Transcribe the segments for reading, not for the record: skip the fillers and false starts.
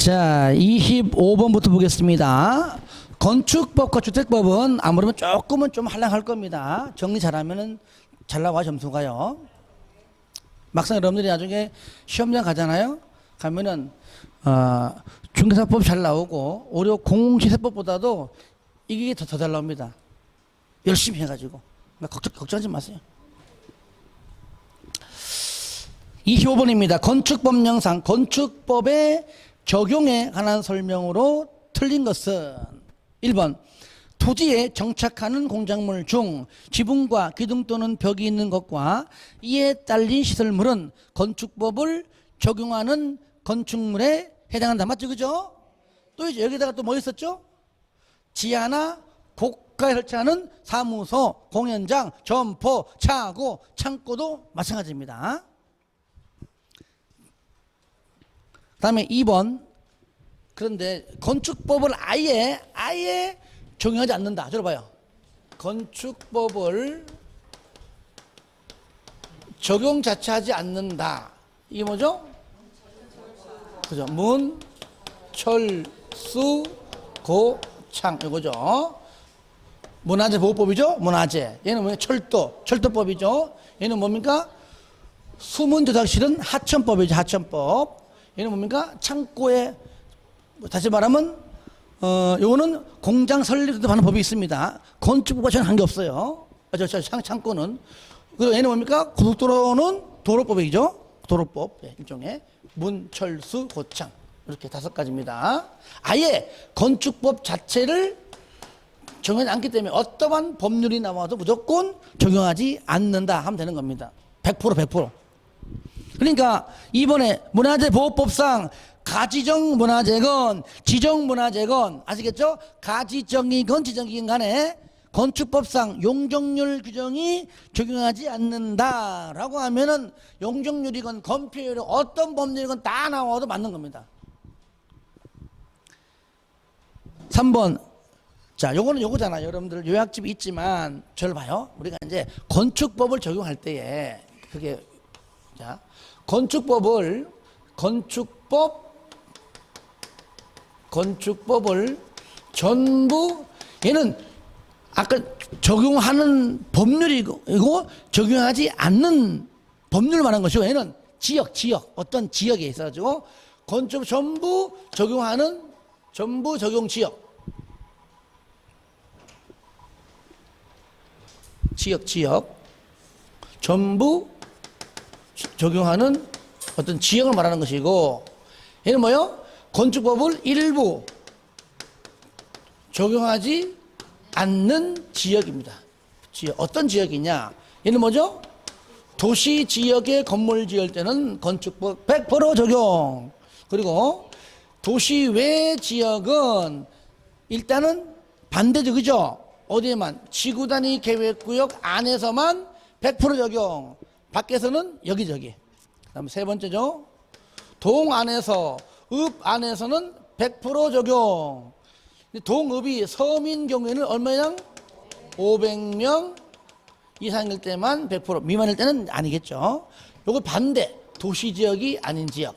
자, 25번부터 보겠습니다. 건축법과 주택법은 아무래도 조금은 좀 할랑할 겁니다. 정리 잘하면은 잘 나와 점수가요. 막상 여러분들이 나중에 시험장 가잖아요. 가면은 중개사법 잘 나오고 오히려 공시세법보다도 이게 더 잘 나옵니다. 열심히 해가지고 걱정하지 마세요. 25번입니다. 건축법령상 건축법의 적용에 관한 설명으로 틀린 것은 1번 토지에 정착하는 공작물 중 지붕과 기둥 또는 벽이 있는 것과 이에 딸린 시설물은 건축법을 적용하는 건축물에 해당한다. 맞죠? 그죠? 또 이제 여기다가 또 뭐 있었죠? 지하나 고가에 설치하는 사무소, 공연장, 점포, 차고, 창고도 마찬가지입니다. 그 다음에 2번. 그런데 건축법을 아예 적용하지 않는다. 들어봐요. 건축법을 적용 자체하지 않는다. 이게 뭐죠? 그죠? 문, 철, 수, 고, 창. 이거죠. 문화재 보호법이죠? 문화재. 얘는 뭐예요? 철도법이죠. 얘는 뭡니까? 수문조작실은 하천법이죠. 하천법. 얘는 뭡니까? 창고에, 다시 말하면, 요거는 공장 설립도 하는 법이 있습니다. 건축법과 전혀 관계없어요. 창고는. 그리고 얘는 뭡니까? 고속도로는 도로법이죠. 도로법. 일종의. 문, 철, 수, 고창. 이렇게 5가지입니다. 아예 건축법 자체를 적용하지 않기 때문에 어떠한 법률이 나와도 무조건 적용하지 않는다 하면 되는 겁니다. 100%. 그러니까 이번에 문화재 보호법상 가지정 문화재건 지정 문화재건 아시겠죠? 가지정이건 지정이건 간에 건축법상 용적률 규정이 적용하지 않는다라고 하면은 용적률이건 건폐율이건 어떤 법률이건 다 나와도 맞는 겁니다. 3번. 자, 요거는 요거잖아요. 여러분들 요약집이 있지만 저를 봐요. 우리가 이제 건축법을 적용할 때에 그게 자, 건축법을 전부 얘는 아까 적용하는 법률이고 적용하지 않는 법률을 말한 것이고 얘는 지역 어떤 지역에 있어가지고 건축 전부 적용하는 전부 적용 지역 전부 적용하는 어떤 지역을 말하는 것이고 얘는 뭐요? 건축법을 일부 적용하지 않는 지역입니다. 어떤 지역이냐? 얘는 뭐죠? 도시 지역에 건물 지을 때는 건축법 100% 적용. 그리고 도시 외 지역은 일단은 반대죠. 그죠? 어디에만? 지구단위 계획구역 안에서만 100% 적용. 밖에서는 여기저기. 그다음 세 번째죠. 동 안에서, 읍 안에서는 100% 적용. 동읍이 섬인 경우에는 얼마냥? 500명 이상일 때만 100%, 미만일 때는 아니겠죠. 요거 반대. 도시 지역이 아닌 지역.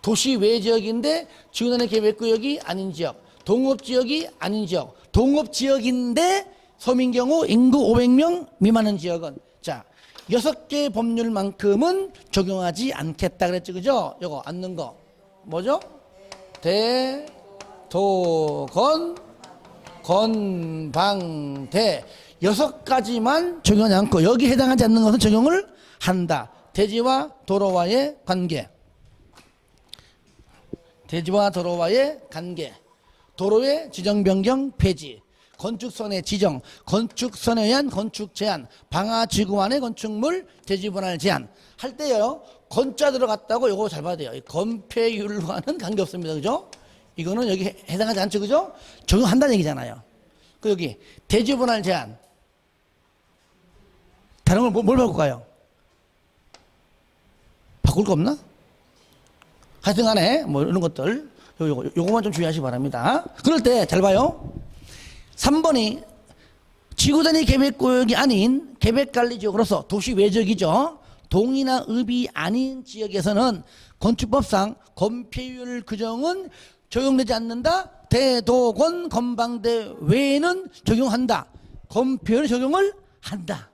도시 외 지역인데 지구단위 계획구역이 아닌 지역. 동읍 지역이 아닌 지역. 동읍 지역인데 섬인 경우 인구 500명 미만인 지역은 자 6개 법률만큼은 적용하지 않겠다 그랬죠. 그죠? 요거 앉는 거 뭐죠? 대도건 건방대 6가지만 적용하지 않고 여기 해당하지 않는 것은 적용을 한다. 대지와 도로와의 관계 도로의 지정 변경 폐지 건축선의 지정, 건축선에 의한 건축 제한, 방화지구안의 건축물 대지 분할 제한 할 때요. 건자 들어갔다고 요거 잘 봐야 돼요. 건폐율과는 관계없습니다. 그죠? 이거는 여기 해당하지 않죠. 그죠? 적용한다는 얘기잖아요. 그 여기 대지 분할 제한 다른 걸 뭘 바꿀까요? 바꿀 거 없나? 하여튼 간에 뭐 이런 것들 요거만 좀 주의하시기 바랍니다. 그럴 때 잘 봐요. 3번이 지구단위 계획구역이 아닌 계획관리지역으로서 도시 외적이죠. 동이나 읍이 아닌 지역에서는 건축법상 건폐율 규정은 적용되지 않는다. 대도권 건방대 외에는 적용한다. 건표현에 적용을 한다.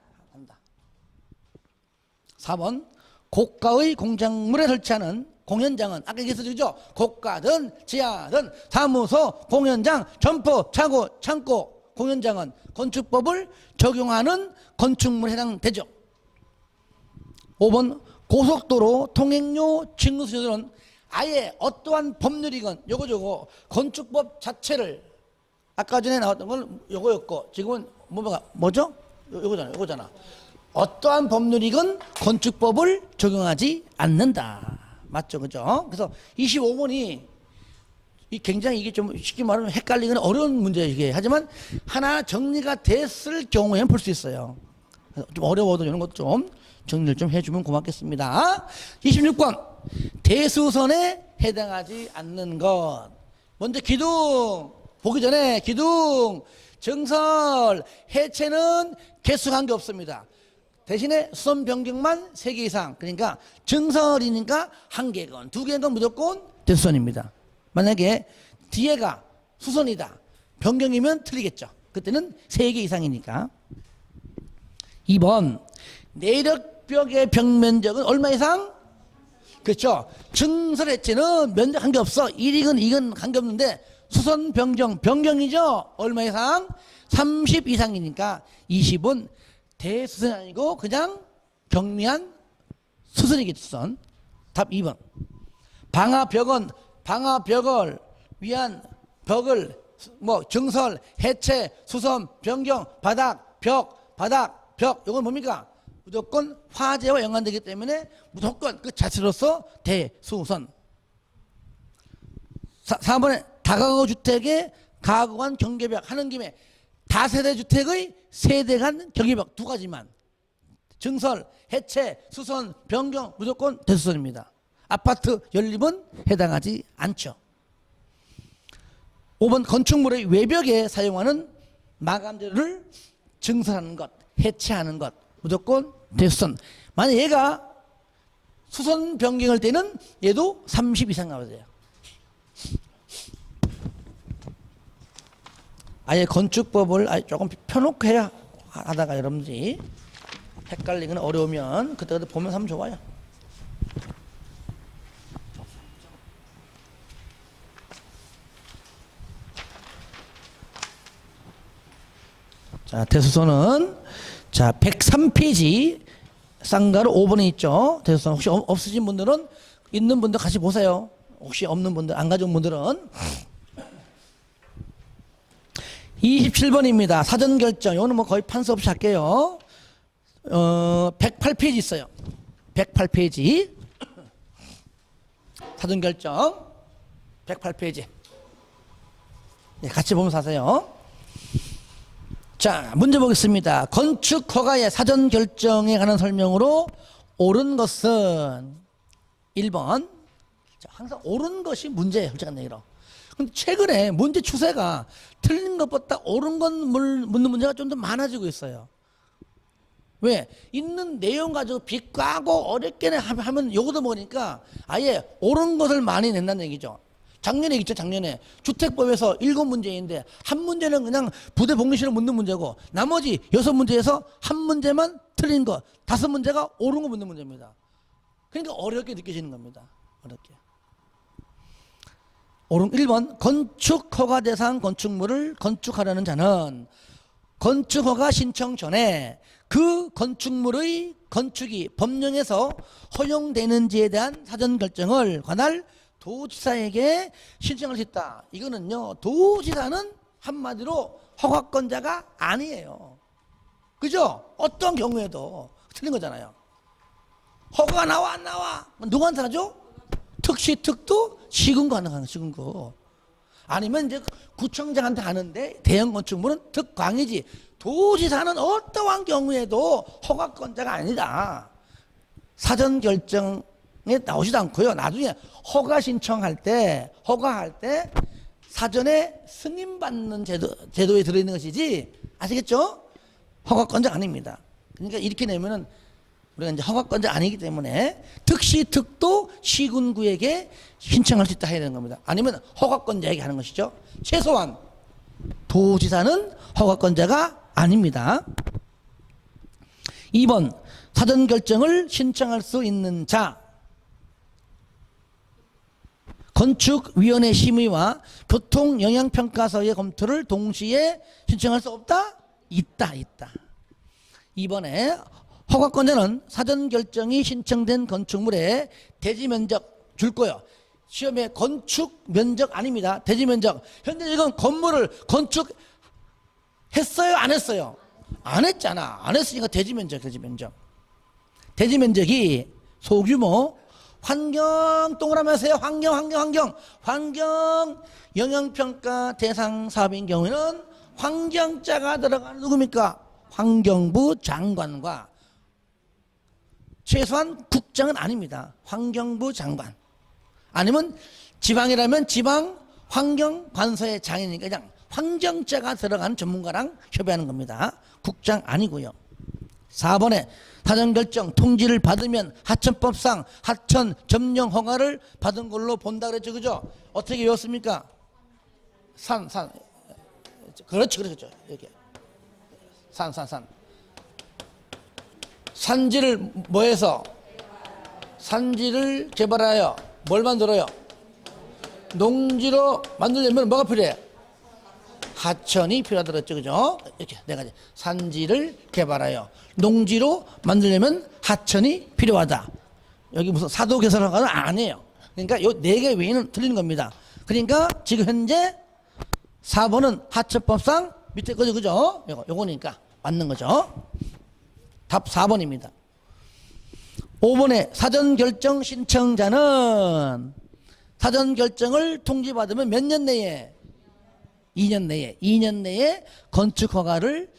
4번 고가의 공작물에 설치하는 공연장은 아까 얘기했었죠. 고가든 지하든 사무소, 공연장, 점포, 차고, 창고, 공연장은 건축법을 적용하는 건축물에 해당되죠. 5번 고속도로 통행료 징수제도는 아예 어떠한 법률이건 요거 건축법 자체를 아까 전에 나왔던 건 요거였고 지금은 뭐죠? 요거잖아. 어떠한 법률이건 건축법을 적용하지 않는다. 맞죠? 그죠? 그래서 25번이 굉장히 이게 좀 쉽게 말하면 헷갈리는 어려운 문제예요, 이게. 하지만 하나 정리가 됐을 경우에는 풀 수 있어요. 좀 어려워도 이런 것 좀 정리를 좀 해주면 고맙겠습니다. 26번. 대수선에 해당하지 않는 것. 먼저 기둥. 보기 전에 기둥, 정설, 해체는 개수 관계 없습니다. 대신에 수선 변경만 3개 이상. 그러니까 정설이니까 1개건 2개건 무조건 대수선입니다. 만약에 뒤에가 수선이다. 변경이면 틀리겠죠. 그때는 3개 이상이니까. 2번 내력벽의 벽면적은 얼마 이상? 그렇죠. 정설 해체는 면적 관계없어. 1이건 2건 관계없는데 수선 변경이죠. 얼마 이상? 30 이상이니까 20은 대수선이 아니고 그냥 경미한 수선이겠죠. 수선. 답 2번. 방화벽을 위한 벽을 정설, 해체, 수선, 변경, 바닥, 벽 이건 뭡니까? 무조건 화재와 연관되기 때문에 무조건 그 자체로서 대수선. 4번에 다가구 주택의 가구간 경계벽 하는 김에 다세대 주택의 세대 간 경계벽 2가지만. 정설, 해체, 수선, 변경 무조건 대수선입니다. 아파트 연립은 해당하지 않죠. 5번 건축물의 외벽에 사용하는 마감재를 증설하는 것, 해체하는 것 무조건 대수선. 만약 얘가 수선 변경할 때는 얘도 30 이상 나와야 돼요. 아예 건축법을 아예 조금 펴놓고 해야 하다가 여러분들이 헷갈리거나 어려우면 그때 보면서 하면 좋아요. 자, 대수선은 자 103페이지 쌍가루 5번에 있죠. 대수선 혹시 없으신 분들은 있는 분들 같이 보세요. 혹시 없는 분들 안 가져온 분들은 27번입니다. 사전 결정. 이거는 뭐 거의 판서 없이 할게요. 108페이지 있어요. 108페이지. 사전 결정. 108페이지. 네, 같이 보면서 하세요. 자, 문제 보겠습니다. 건축 허가의 사전 결정에 관한 설명으로 옳은 것은 1번. 자, 항상 옳은 것이 문제예요. 솔직한 얘기로. 근데 최근에 문제 추세가 틀린 것보다 옳은 것 묻는 문제가 좀 더 많아지고 있어요. 왜? 있는 내용 가지고 비꼬고 어렵게 하면 요거도 먹으니까 아예 옳은 것을 많이 낸다는 얘기죠. 작년에 있죠. 작년에 주택법에서 7문제인데 한 문제는 그냥 부대 복리실을 묻는 문제고 나머지 6문제에서 한 문제만 틀린 거 5문제가 옳은 거 묻는 문제입니다. 그러니까 어렵게 느껴지는 겁니다. 어렵게. 옳은 1번 건축 허가 대상 건축물을 건축하려는 자는 건축 허가 신청 전에 그 건축물의 건축이 법령에서 허용되는지에 대한 사전 결정을 관할 도지사에게 신청할 수 있다. 이거는요, 도지사는 한마디로 허가권자가 아니에요. 그죠? 어떤 경우에도 틀린 거잖아요. 허가가 나와 안 나와? 누구한테 하죠? 특시 특도 시군구 가능한 시군구. 아니면 이제 구청장한테 하는데 대형 건축물은 특광이지. 도지사는 어떠한 경우에도 허가권자가 아니다. 사전 결정에 나오지도 않고요. 나중에 허가 신청할 때, 허가할 때 사전에 승인받는 제도에 들어있는 것이지. 아시겠죠? 허가권자 아닙니다. 그러니까 이렇게 내면은 우리가 이제 허가권자 아니기 때문에 특시특도 시군구에게 신청할 수 있다 해야 되는 겁니다. 아니면 허가권자에게 하는 것이죠. 최소한 도지사는 허가권자가 아닙니다. 2번 사전 결정을 신청할 수 있는 자, 건축위원회 심의와 교통영향평가서의 검토를 동시에 신청할 수 없다? 있다. 이번에 허가권자는 사전 결정이 신청된 건축물의 대지 면적 줄 거예요. 시험에 건축 면적 아닙니다. 대지 면적. 현재 이건 건물을 건축했어요? 안 했어요? 안 했잖아. 안 했으니까 대지 면적. 대지 면적이 소규모 환경 동그라미 하세요. 환경 영향평가 대상 사업인 경우에는 환경자가 들어가는 누굽니까? 환경부 장관과 최소한 국장은 아닙니다. 환경부 장관 아니면 지방이라면 지방 환경관서의 장이니까 그냥 환경자가 들어가는 전문가랑 협의하는 겁니다. 국장 아니고요. 4번에 사전결정 통지를 받으면 하천법상 하천 점령 허가를 받은 걸로 본다 그랬죠. 그죠? 어떻게 외웠습니까? 그렇죠. 이렇게 산 산지를 뭐해서 산지를 개발하여 뭘 만들어요? 농지로 만들려면 뭐가 필요해? 하천이 필요하다 그랬죠. 그죠? 이렇게 네 가지. 산지를 개발하여 농지로 만들려면 하천이 필요하다. 여기 무슨 사도 개설 허가는 아니에요. 그러니까 요 네 개 외에는 틀리는 겁니다. 그러니까 지금 현재 4번은 하천법상 밑에 거죠. 그죠? 요거니까 맞는 거죠. 답 4번입니다. 5번에 사전결정 신청자는 사전결정을 통지받으면 몇 년 내에? 2년 내에 건축허가를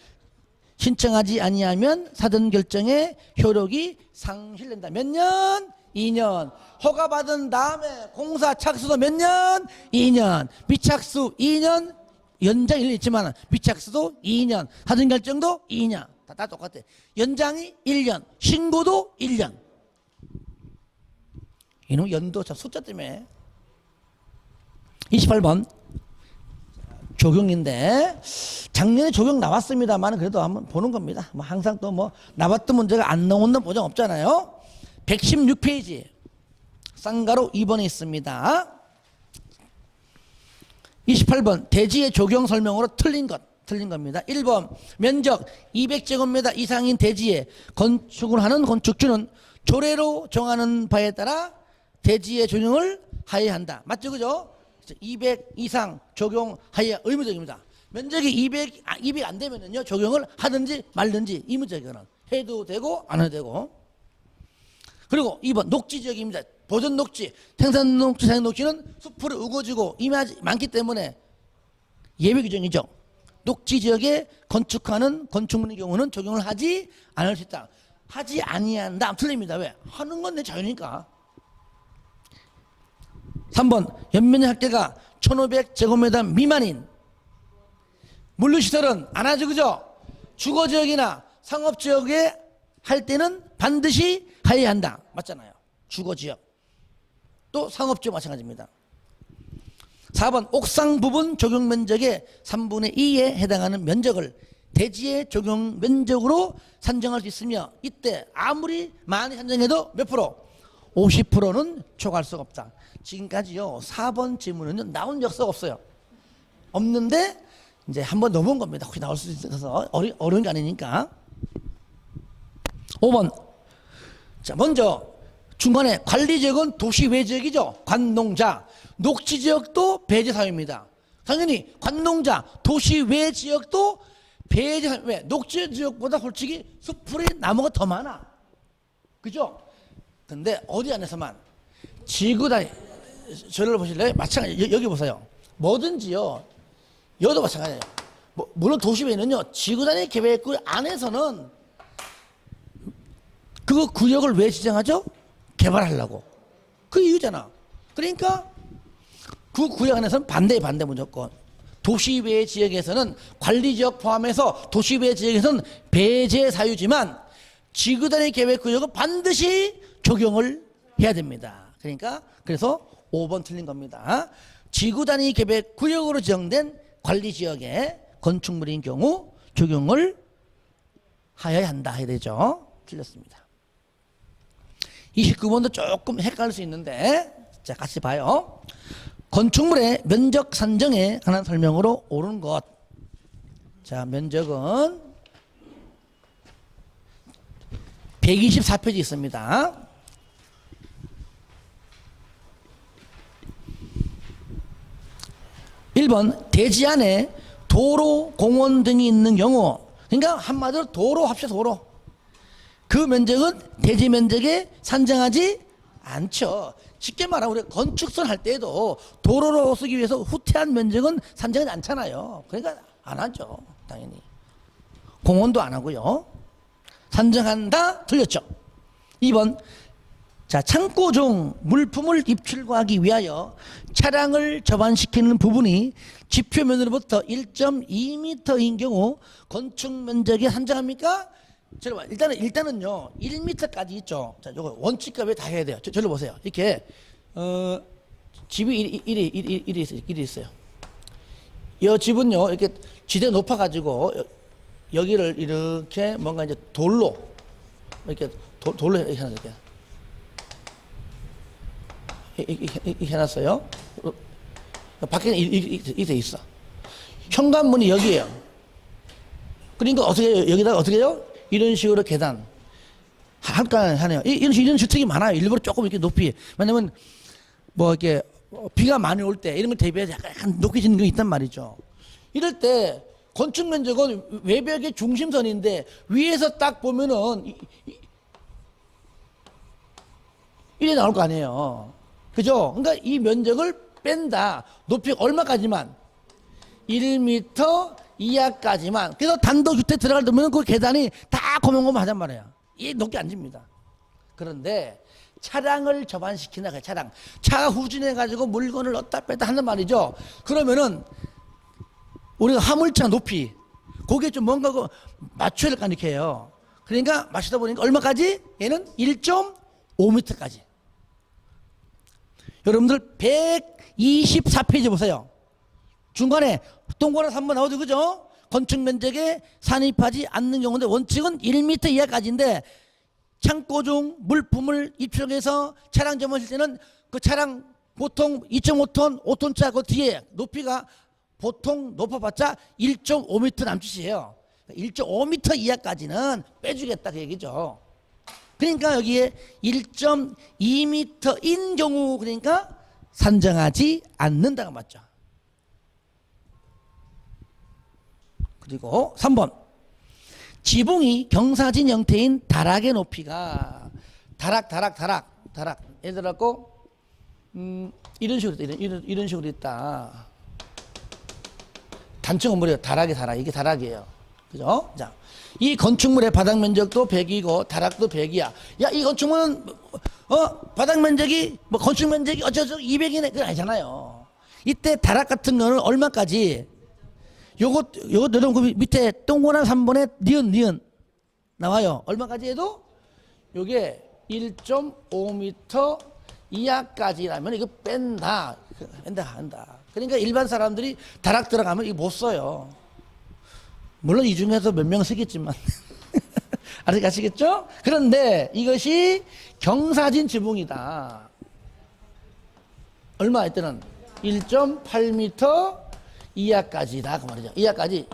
신청하지 아니하면 사전결정의 효력이 상실된다. 몇 년? 2년. 허가받은 다음에 공사 착수도 몇 년? 2년. 미착수 2년. 연장 일리 있지만 미착수도 2년. 사전결정도 2년. 다 똑같아. 연장이 1년. 신고도 1년. 이놈 연도 참 숫자 때문에. 28번 조경인데 작년에 조경 나왔습니다만 그래도 한번 보는 겁니다. 뭐 항상 또 뭐 나왔던 문제가 안 나오는 보장 없잖아요. 116페이지 쌍가로 2번에 있습니다. 28번 대지의 조경 설명으로 틀린 겁니다. 1번 면적 200제곱미터 이상인 대지에 건축을 하는 건축주는 조례로 정하는 바에 따라 대지의 조경을 하여야 한다. 맞죠? 그죠? 200 이상 적용하여 의무적입니다. 면적이 200 안 되면은요 적용을 하든지 말든지 의무적이거든. 해도 되고 안 해도 되고. 그리고 2번 녹지 지역입니다. 보전 녹지, 생산 녹지, 자연 녹지는 숲으로 우거지고 임하지 많기 때문에 예외 규정이죠. 녹지 지역에 건축하는 건축물의 경우는 적용을 하지 않을 수 있다. 하지 아니한다. 틀립니다. 왜? 하는 건 내 자유니까. 3번 연면적 합계가 1500제곱미터 미만인 물류시설은 안 하죠. 그죠? 주거지역이나 상업지역에 할 때는 반드시 하여야 한다. 맞잖아요. 주거지역 또 상업지역 마찬가지입니다. 4번 옥상 부분 적용 면적의 3분의 2에 해당하는 면적을 대지의 적용 면적으로 산정할 수 있으며 이때 아무리 많이 산정해도 몇 프로? 50%는 초과할 수가 없다. 지금까지요 4번 질문은 나온 역사가 없어요. 없는데 이제 한번 넘어온 겁니다. 혹시 나올 수 있어서 어려운 게 아니니까. 5번 자 먼저 중간에 관리지역은 도시외지역이죠. 관농자 녹지지역도 배제사유입니다. 당연히 관농자 도시외지역도 배제사유. 왜? 녹지지역보다 솔직히 숲풀이 나무가 더 많아. 그죠? 근데 어디 안에서만 지구단 저를 보실래요? 마찬가지. 여기 보세요. 뭐든지요. 여도 마찬가지예요. 물론 도시배는요. 지구단위 계획구 안에서는 그 구역을 왜 지정하죠? 개발하려고. 그 이유잖아. 그러니까 그 구역 안에서는 반대 무조건. 도시외 지역에서는 관리지역 포함해서 도시외 지역에서는 배제 사유지만 지구 단위 계획 구역은 반드시 적용을 해야 됩니다. 그러니까 그래서 5번 틀린 겁니다. 지구 단위 계획 구역으로 지정된 관리 지역의 건축물인 경우 적용을 하여야 한다 해야 되죠. 틀렸습니다. 29번도 조금 헷갈릴 수 있는데 자 같이 봐요. 건축물의 면적 산정에 관한 설명으로 옳은 것. 자 면적은 124페이지 있습니다. 1번 대지 안에 도로, 공원 등이 있는 경우, 그러니까 한마디로 도로 합시다. 도로. 그 면적은 대지 면적에 산정하지 않죠. 쉽게 말하면 우리가 건축선 할 때에도 도로로 쓰기 위해서 후퇴한 면적은 산정하지 않잖아요. 그러니까 안 하죠. 당연히. 공원도 안 하고요. 산정한다? 틀렸죠. 2번 자 창고 중 물품을 입출하기 위하여 차량을 접안시키는 부분이 지표면으로부터 1.2m인 경우 건축 면적에 산정합니까? 일단은요 1m까지 있죠. 자 요거 원칙값에 다 해야 돼요. 저를 보세요. 이렇게 집이 이리 있어요. 이 집은요 이렇게 지대 높아 가지고 여기를 이렇게 뭔가 이제 돌로 이렇게 돌로 이렇게 해놨어요. 밖에는 이렇게 있어. 현관문이 여기에요. 그러니까 어떻게 해요? 여기다가 어떻게 해요? 이런 식으로 계단 할까 하네요. 이런 주택이 많아요. 일부러 조금 이렇게 높이. 왜냐면 뭐 이렇게 비가 많이 올 때 이런 걸 대비해서 약간 높게 짓는 게 있단 말이죠. 이럴 때 건축 면적은 외벽의 중심선인데 위에서 딱 보면은 이래 나올 거 아니에요. 그죠? 그러니까 이 면적을 뺀다. 높이 얼마까지만? 1m 이하까지만. 그래서 단독주택 들어갈 때면 그 계단이 다 고명고명하단 말이에요. 이 높게 안 집니다. 그런데 차량을 접안시키나 차량. 차가 후진해가지고 물건을 넣었다 뺐다 한단 말이죠. 그러면은 우리가 화물차 높이 거기에 좀 뭔가 맞춰야 될 거 아니에요. 해요. 그러니까 맞추다 보니까 얼마까지? 얘는 1.5m까지. 여러분들 124페이지 보세요. 중간에 동그란 3번 나오죠. 그죠? 건축 면적에 산입하지 않는 경우인데 원칙은 1m 이하까지인데 창고 중 물품을 입출해서 차량 점원실 때는 그 차량 보통 2.5톤, 5톤차 그 뒤에 높이가 보통 높아봤자 1.5m 남짓이에요. 1.5m 이하까지는 빼주겠다 그 얘기죠. 그러니까 여기에 1.2m인 경우 그러니까 산정하지 않는다가 맞죠. 그리고 3번 지붕이 경사진 형태인 다락의 높이가 다락 예를 들어갖고 이런 식으로 있다. 이런 식으로 있다. 단층 건물이에요. 다락 이게 다락이에요. 그죠? 자, 이 건축물의 바닥 면적도 100이고 다락도 100이야. 야, 이 건축물은 바닥 면적이 뭐 건축 면적이 어쩌고 200이네 그건 아니잖아요. 이때 다락 같은 거는 얼마까지? 요거 여러분 밑에 동그란 3번에 니은 나와요. 얼마까지 해도 요게 1.5m 이하까지라면 이거 한다. 그러니까 일반 사람들이 다락 들어가면 이거 못 써요. 물론 이 중에서 몇 명 쓰겠지만 아시겠죠? 그런데 이것이 경사진 지붕이다. 얼마 이때는 1.8m 이하까지다 그 말이죠. 이하까지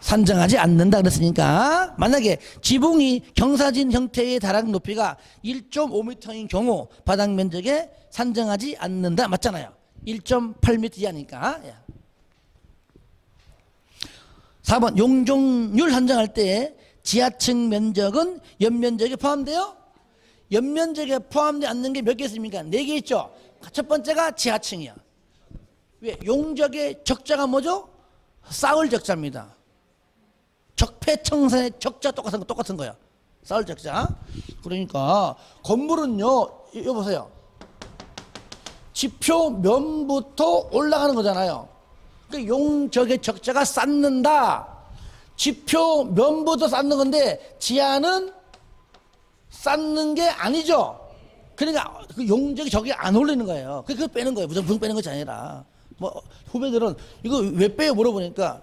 산정하지 않는다 그랬으니까 만약에 지붕이 경사진 형태의 다락 높이가 1.5m인 경우 바닥 면적에 산정하지 않는다 맞잖아요. 1.8m 이하니까. 4번 용적률 산정할 때 지하층 면적은 연면적에 포함돼요? 연면적에 포함되지 않는 게 몇 개 있습니까? 4개 있죠. 첫 번째가 지하층이야. 왜? 용적의 적자가 뭐죠? 쌓을 적자입니다. 적폐청산의 적자 똑같은 거야. 쌓을 적자. 그러니까 건물은요, 이거 보세요. 지표면부터 올라가는 거잖아요. 그 용적의 적자가 쌓는다. 지표 면부터 쌓는 건데 지하는 쌓는 게 아니죠. 그러니까 그 용적이 저게 안 올리는 거예요. 그거 빼는 거예요. 무조건 빼는 것이 아니라. 뭐 후배들은 이거 왜 빼요 물어보니까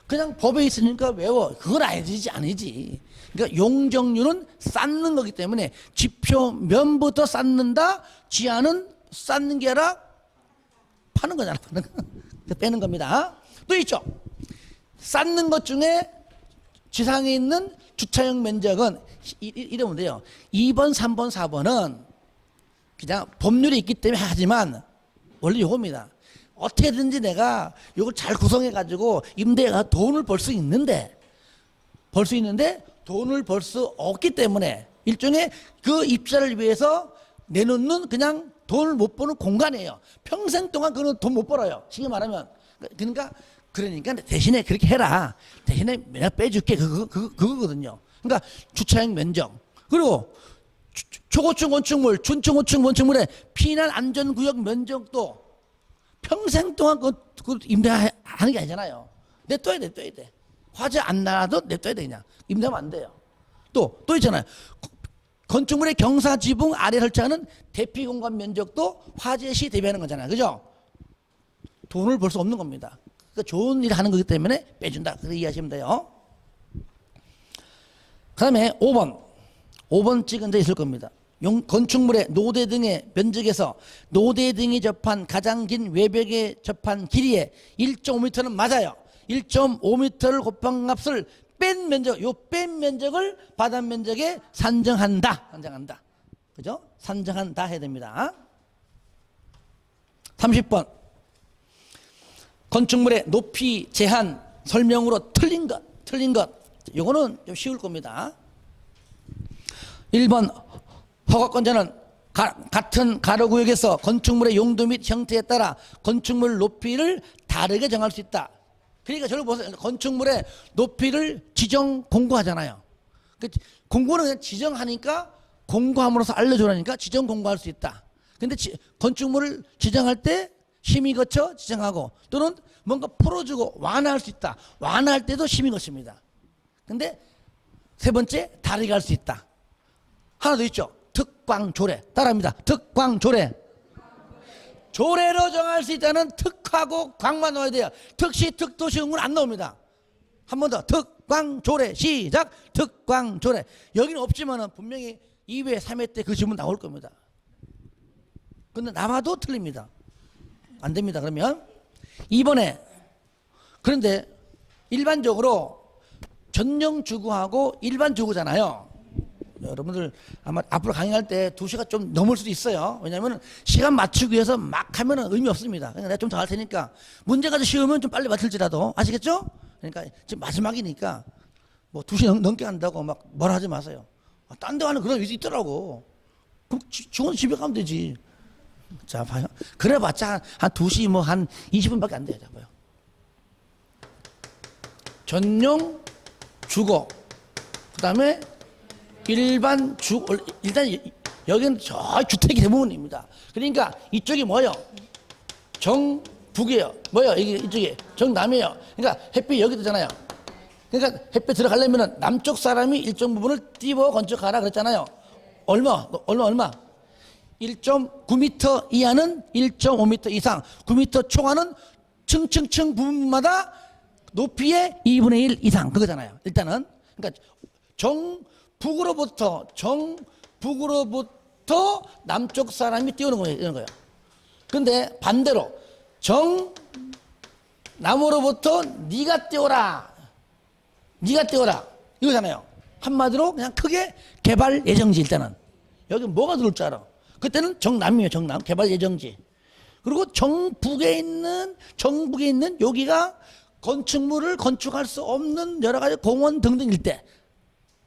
그냥 법에 있으니까 외워. 그건 아니지. 그러니까 용적률은 쌓는 거기 때문에 지표면부터 쌓는다. 지하는 쌓는 게 아니라 파는 거잖아. 파는 거. 빼는 겁니다. 또 있죠. 쌓는 것 중에 지상에 있는 주차용 면적은 이러면 돼요. 2번, 3번, 4번은 그냥 법률이 있기 때문에 하지만 원래 요겁니다. 어떻게든지 내가 이걸 잘 구성해가지고 임대가 돈을 벌 수 있는데 돈을 벌 수 없기 때문에 일종의 그 입자를 위해서 내놓는 그냥 돈을 못 버는 공간이에요. 평생 동안 그는 돈 못 벌어요. 쉽게 말하면. 그러니까 대신에 그렇게 해라. 대신에 내가 빼줄게. 그거거든요. 그러니까 주차용 면적. 그리고 초고층 건축물, 준초고층 건축물의 피난 안전구역 면적도 평생 동안 그 임대하는 게 아니잖아요. 냅둬야 돼. 화재 안 나도 냅둬야 돼, 그냥. 임대하면 안 돼요. 또 있잖아요. 건축물의 경사 지붕 아래 설치하는 대피 공간 면적도 화재 시 대비하는 거잖아요. 그죠? 돈을 벌 수 없는 겁니다. 그러니까 좋은 일 하는 거기 때문에 빼준다. 그렇게 이해하시면 돼요. 그 다음에 5번 찍은 데 있을 겁니다. 건축물의 노대 등의 면적에서 노대 등이 접한 가장 긴 외벽에 접한 길이에 1.5m는 맞아요. 1.5m를 곱한 값을 뺀 면적, 요 뺀 면적을 바닥 면적에 산정한다. 그죠? 산정한다 해야 됩니다. 30번. 건축물의 높이 제한 설명으로 틀린 것. 요거는 좀 쉬울 겁니다. 1번. 허가권자는 같은 가로구역에서 건축물의 용도 및 형태에 따라 건축물 높이를 다르게 정할 수 있다. 그러니까 저를 보세요. 건축물의 높이를 지정 공고하잖아요. 공고는 그냥 지정하니까 공고함으로써 알려주라니까 지정 공고할 수 있다. 근데 건축물을 지정할 때 심의 거쳐 지정하고 또는 뭔가 풀어주고 완화할 수 있다. 완화할 때도 심의 거칩니다. 근데 세 번째 다르게 할 수 있다. 하나 더 있죠. 특광조례. 따라합니다. 특광조례. 조례로 정할 수 있다는 특하고 광만 넣어야 돼요. 특시, 특도시, 응은 안 나옵니다. 한 번 더. 특광조례. 시작. 특광조례. 여기는 없지만은 분명히 2회, 3회 때 그 질문 나올 겁니다. 근데 남아도 틀립니다. 안 됩니다. 그러면 2번에 그런데 일반적으로 전용 주거하고 일반 주거잖아요. 여러분들 아마 앞으로 강의할 때 2시간 좀 넘을 수도 있어요. 왜냐하면 시간 맞추기 위해서 막 하면 의미 없습니다. 그러니까 내가 좀 더 할 테니까 문제까지 쉬우면 좀 빨리 맞출지라도 아시겠죠? 그러니까 지금 마지막이니까 뭐 2시간 넘게 한다고 막 뭐라 하지 마세요. 딴 데 가는 그런 게 있더라고. 그럼 직원 집에 가면 되지. 자, 봐요. 그래봤자 한 2시 뭐 한 20분밖에 안 돼요. 자, 봐요. 전용 주거. 그 다음에 일반 일단 여기는 저 주택이 대부분입니다. 그러니까 이쪽이 뭐예요? 정북이에요. 뭐예요? 이쪽이 정남이에요. 그러니까 햇빛 여기 뜨잖아요. 그러니까 햇빛 들어가려면 남쪽 사람이 일정 부분을 띄워 건축하라 그랬잖아요. 얼마? 1.9m 이하는 1.5m 이상, 9m 초과는 층층층 부분마다 높이의 2분의 1 이상 그거잖아요. 일단은 그러니까 정북으로부터 남쪽 사람이 띄우는 거예요. 이런 거예요. 근데 반대로 정남으로부터 네가 띄워라 이거잖아요. 한마디로 그냥 크게 개발 예정지. 일단은 여기 뭐가 들어올 줄 알아? 그때는 정남이에요. 정남 개발 예정지. 그리고 정북에 있는 여기가 건축물을 건축할 수 없는 여러 가지 공원 등등일 때,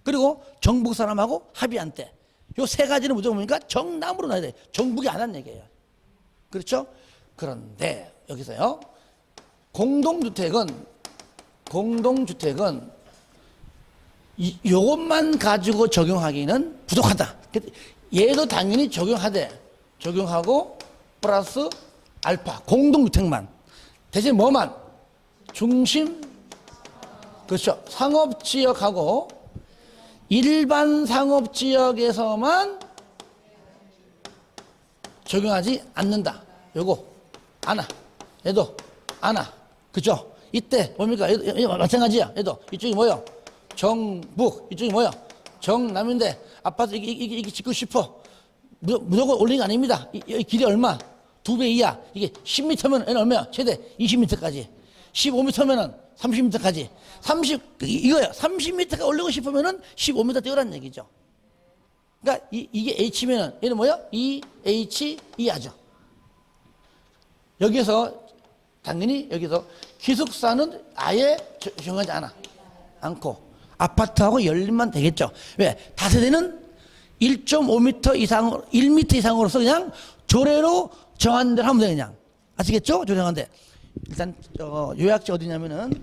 그리고 정북 사람하고 합의한 때, 요 세 가지는 무조건 보니까 정남으로 놔야 돼. 정북이 안 한 얘기예요. 그렇죠? 그런데 여기서요, 공동주택은 요것만 가지고 적용하기는 부족하다. 얘도 당연히 적용하고 플러스 알파 공동주택만. 대신 뭐만? 중심 그렇죠. 상업지역하고 일반 상업지역에서만 적용하지 않는다. 요거 안아. 얘도 안아. 그죠? 이때 뭡니까? 얘도 마찬가지야. 얘도 이쪽이 뭐요? 정북. 이쪽이 뭐요? 정남인데 아파트 이게 짓고 싶어. 무조건 올린 거 아닙니다. 이 길이 얼마? 2배 이하. 이게 10m면 얘는 얼마야? 최대 20m까지. 15m면은 30m까지. 이거야. 30m가 올리고 싶으면은 15m 띄우라는 얘기죠. 그러니까 이게 H면은 얘는 뭐야? EH 이하죠. 여기서 당연히 여기서 기숙사는 아예 적용하지 않고 아파트하고 연립만 되겠죠. 왜? 다세대는 1.5m 이상, 1m 이상으로서 그냥 조례로 정한 대로 하면 돼, 그냥. 아시겠죠? 조정한데. 일단, 요약지 어디냐면은,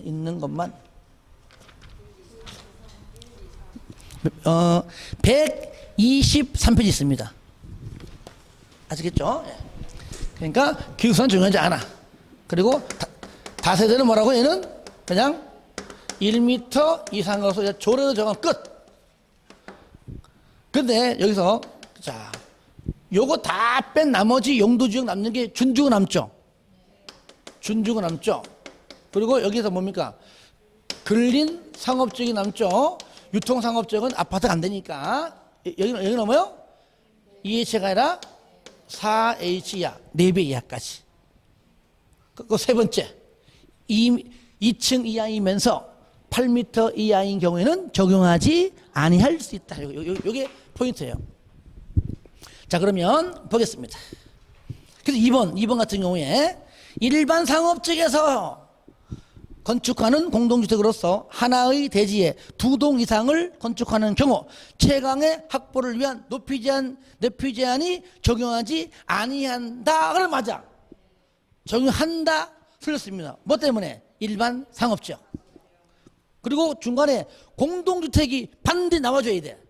있는 것만. 123페이지 있습니다. 아시겠죠? 그러니까, 기숙사는 적용하지 않아. 그리고, 다세대는 뭐라고? 얘는 그냥 1m 이상으로서 조례로 정한 끝. 근데 여기서 자 요거 다 뺀 나머지 용도지역 남는 게 준주거 남죠. 준주거 남죠. 그리고 여기서 뭡니까? 근린 상업지역이 남죠. 유통상업지역은 아파트가 안 되니까 여기는 뭐요? 2H가 아니라 4H 이하 4배 이하까지. 그 세 번째 2층 이하이면서 8m 이하인 경우에는 적용하지 아니할 수 있다. 요게 포인트예요. 자, 그러면 보겠습니다. 그래서 2번 같은 경우에 일반 상업지역에서 건축하는 공동주택으로서 하나의 대지에 2동 이상을 건축하는 경우 채광의 확보를 위한 높이 제한이 적용하지 아니한다. 그럼 맞아. 적용한다. 틀렸습니다. 뭐 때문에? 일반 상업지역. 그리고 중간에 공동주택이 반드시 나와줘야 돼.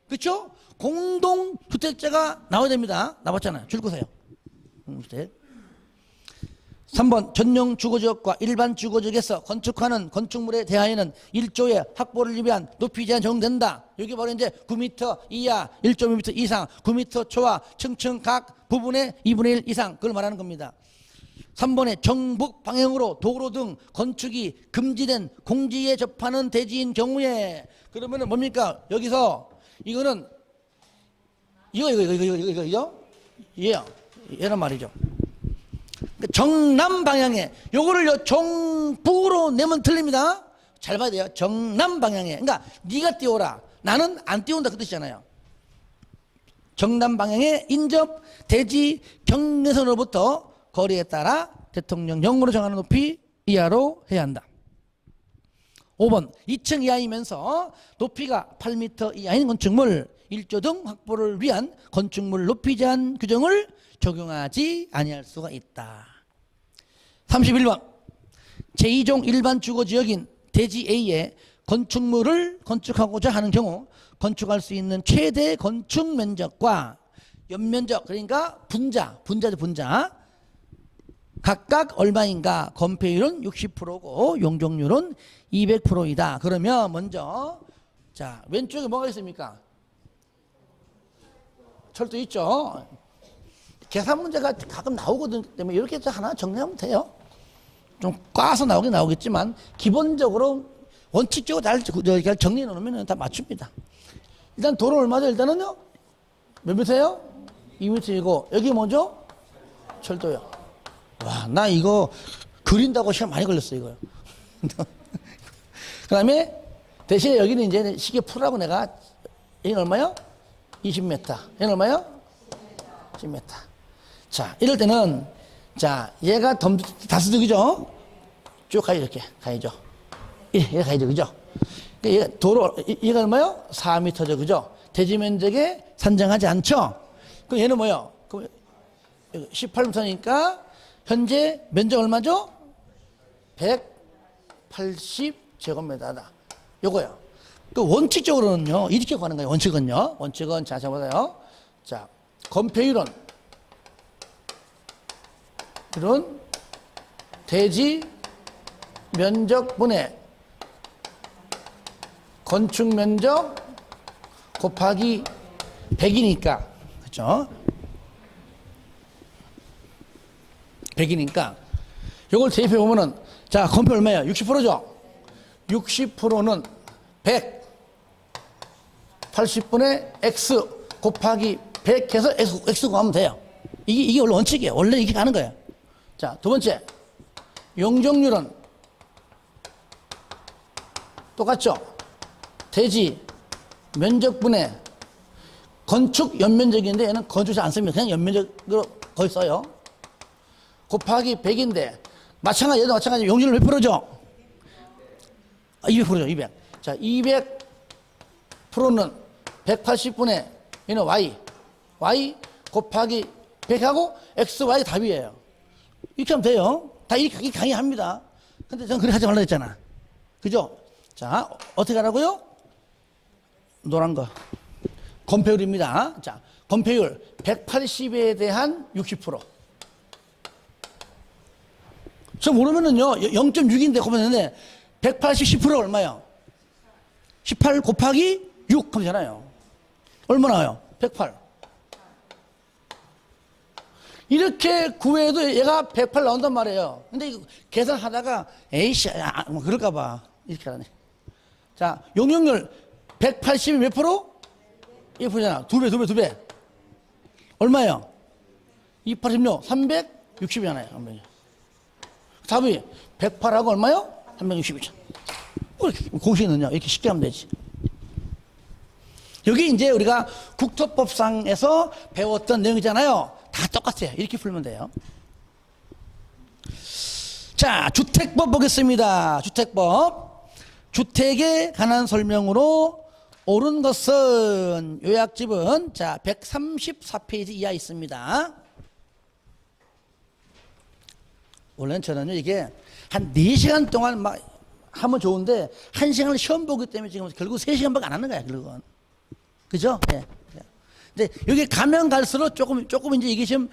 그렇죠? 공동주택자가 나와야 됩니다. 나왔잖아요. 줄 거세요. 3번 전용 주거지역과 일반 주거지역에서 건축하는 건축물에 대하여는 1조의 확보를 위한 높이 제한 적용된다. 여기 바로 이제 9m 이하, 1.5m 이상, 9m 초와 층층 각 부분의 2분의 1 이상 그걸 말하는 겁니다. 3번에 정북 방향으로 도로 등 건축이 금지된 공지에 접하는 대지인 경우에 그러면은 뭡니까? 여기서 이거는 이거 얘란 말이죠. 정남 방향에 요거를 정북으로 내면 틀립니다. 잘 봐야 돼요. 정남 방향에. 그러니까 네가 띄워라. 나는 안 띄운다 그 뜻이잖아요. 정남 방향에 인접 대지 경계선으로부터 거리에 따라 대통령령으로 정하는 높이 이하로 해야 한다. 5번 2층 이하이면서 높이가 8m 이하인 건축물 1조 등 확보를 위한 건축물 높이 제한 규정을 적용하지 아니할 수가 있다. 31번 제2종 일반 주거지역인 대지 A에 건축물을 건축하고자 하는 경우 건축할 수 있는 최대 건축 면적과 연면적 그러니까 분자죠 분자 각각 얼마인가? 건폐율은 60%고 용적률은 200%이다. 그러면 먼저 자 왼쪽에 뭐가 있습니까? 철도 있죠. 계산 문제가 가끔 나오거든 때문에 이렇게 하나 정리하면 돼요. 좀 꽈서 나오긴 나오겠지만 기본적으로 원칙적으로 잘 정리해 놓으면 다 맞춥니다. 일단 도로 얼마죠? 일단은요 몇 미터예요? 2미터이고 여기 뭐죠? 철도요. 와, 나 이거 그린다고 시간 많이 걸렸어, 이거요. 그 다음에 대신에 여기는 이제 시계 풀라고 내가, 여기는 얼마요? 20m. 여기는 얼마요? 10m. 자, 이럴 때는, 자, 얘가 다스득이죠? 쭉 가요, 이렇게. 가야죠. 얘가 가야죠, 그죠? 얘가 얘가 얼마요? 4m죠, 그죠? 대지 면적에 산정하지 않죠? 그럼 얘는 뭐요? 18m니까, 현재 면적 얼마죠? 180제곱미터다. 요거요. 그 원칙적으로는요, 이렇게 가는 거예요. 원칙은요. 원칙은 자, 보세요. 자, 건폐율은 대지 면적분의 건축 면적 곱하기 100이니까, 그렇죠? 100이니까 이걸 대입해 보면은, 자, 건표 얼마예요? 60%죠? 60%는 100 80분의 x 곱하기 100 해서 x 구하면 돼요. 이게 원래 원칙이에요. 원래 이렇게 가는 거예요. 자, 두 번째, 용적률은 똑같죠? 대지 면적분의 건축 연면적인데 얘는 건축지 안 씁니다. 그냥 연면적으로 거의 써요. 곱하기 100인데 마찬가지, 얘도 마찬가지. 용적률 몇 프로죠? 200%죠. 200. 자, 200%는 180분의 얘는 y 곱하기 100하고 xy 답이에요. 이렇게 하면 돼요. 다 이렇게 강의합니다. 근데 저는 그렇게 하지 말라 했잖아. 그죠? 자, 어떻게 하라고요? 노란 거. 건폐율입니다. 자, 건폐율 180에 대한 60%. 저 모르면은요, 0.6인데 곱했는데 180, 10%가 얼마예요? 18 곱하기 6 하면 되잖아요. 얼마 나와요? 108. 이렇게 구해도 얘가 108 나온단 말이에요. 근데 이거 계산하다가 에이씨, 뭐 그럴까봐 이렇게 하네. 자, 용적률 180이 몇 프로? 1%잖아. 두 배. 얼마예요? 286, 360이잖아요. 답이 108하고 얼마요? 360이죠. 공식이 넣냐? 이렇게 쉽게 하면 되지. 여기 이제 우리가 국토법상에서 배웠던 내용이잖아요. 다 똑같아요. 이렇게 풀면 돼요. 자, 주택법 보겠습니다. 주택법. 주택에 관한 설명으로 옳은 것은 요약집은 자 134페이지 이하 있습니다. 원래는 저는요 이게 한 4시간 동안 막 하면 좋은데 1시간을 시험 보기 때문에 지금 결국 3시간밖에 안 하는 거야 결국은. 그죠? 예. 근데 여기 가면 갈수록 조금 이제 이게 좀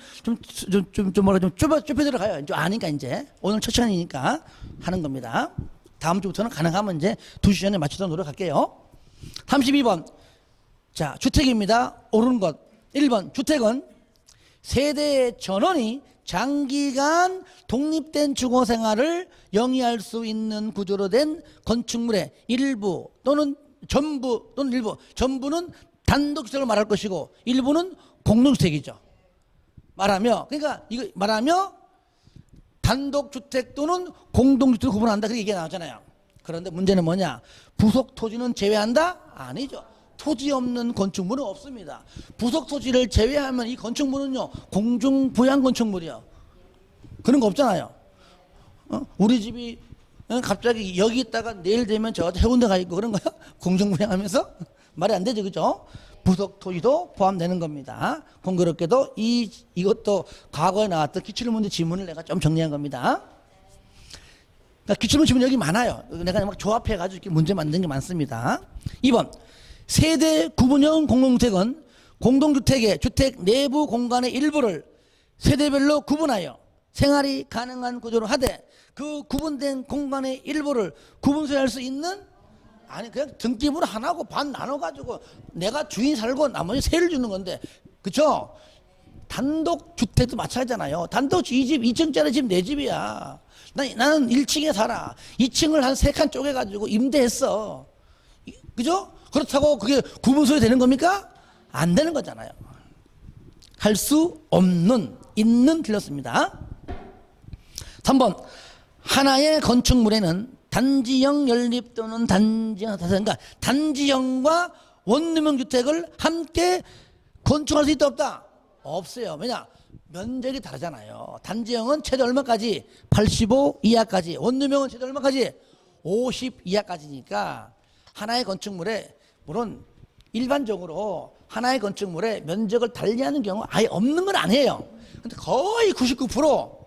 좁혀 들어가요. 이제 아니까 이제 오늘 첫 시간이니까 하는 겁니다. 다음 주부터는 가능하면 이제 2시간에 맞추도록 노력할게요. 32번. 자, 주택입니다. 옳은 것. 1번. 주택은 세대의 전원이 장기간 독립된 주거 생활을 영위할 수 있는 구조로 된 건축물의 일부 또는 전부 또는 일부. 전부는 단독주택을 말할 것이고 일부는 공동주택이죠. 그러니까 이거 말하며 단독주택 또는 공동주택을 구분한다. 그렇게 얘기가 나왔잖아요. 그런데 문제는 뭐냐? 부속 토지는 제외한다? 아니죠. 토지 없는 건축물은 없습니다. 부속 토지를 제외하면 이 건축물은요 공중 부양 건축물이요. 그런 거 없잖아요. 우리 집이 갑자기 여기 있다가 내일 되면 저 해운대 가 있고 그런 거요? 공중 부양하면서 말이 안 되죠, 그죠? 부속 토지도 포함되는 겁니다. 공교롭게도 이것도 과거에 나왔던 기출문제 지문을 내가 좀 정리한 겁니다. 그러니까 기출문 지문 여기 많아요. 내가 막 조합해가지고 이렇게 문제 만든 게 많습니다. 2번. 세대 구분형 공동주택은 공동주택의 주택 내부 공간의 일부를 세대별로 구분하여 생활이 가능한 구조로 하되 그 구분된 공간의 일부를 구분 소유할 수 있는 아니 그냥 등기부로 하나고 반 나눠가지고 내가 주인 살고 나머지 세를 주는 건데 그쵸? 단독주택도 마찬가지잖아요. 단독 이 집 2층짜리 집 내 집이야. 나는 1층에 살아. 2층을 한 3칸 쪼개가지고 임대했어. 그죠? 그렇다고 그게 구분소유 되는 겁니까? 안 되는 거잖아요. 할 수 없는, 있는 틀렸습니다. 3번. 하나의 건축물에는 단지형 연립 또는 단지형, 그러니까 단지형과 원룸형 주택을 함께 건축할 수 있다 없다? 없어요. 왜냐? 면적이 다르잖아요. 단지형은 최대 얼마까지? 85 이하까지. 원룸형은 최대 얼마까지? 50 이하까지니까 하나의 건축물에 물론 일반적으로 하나의 건축물에 면적을 달리하는 경우 아예 없는 건 아니에요. 근데 거의 99%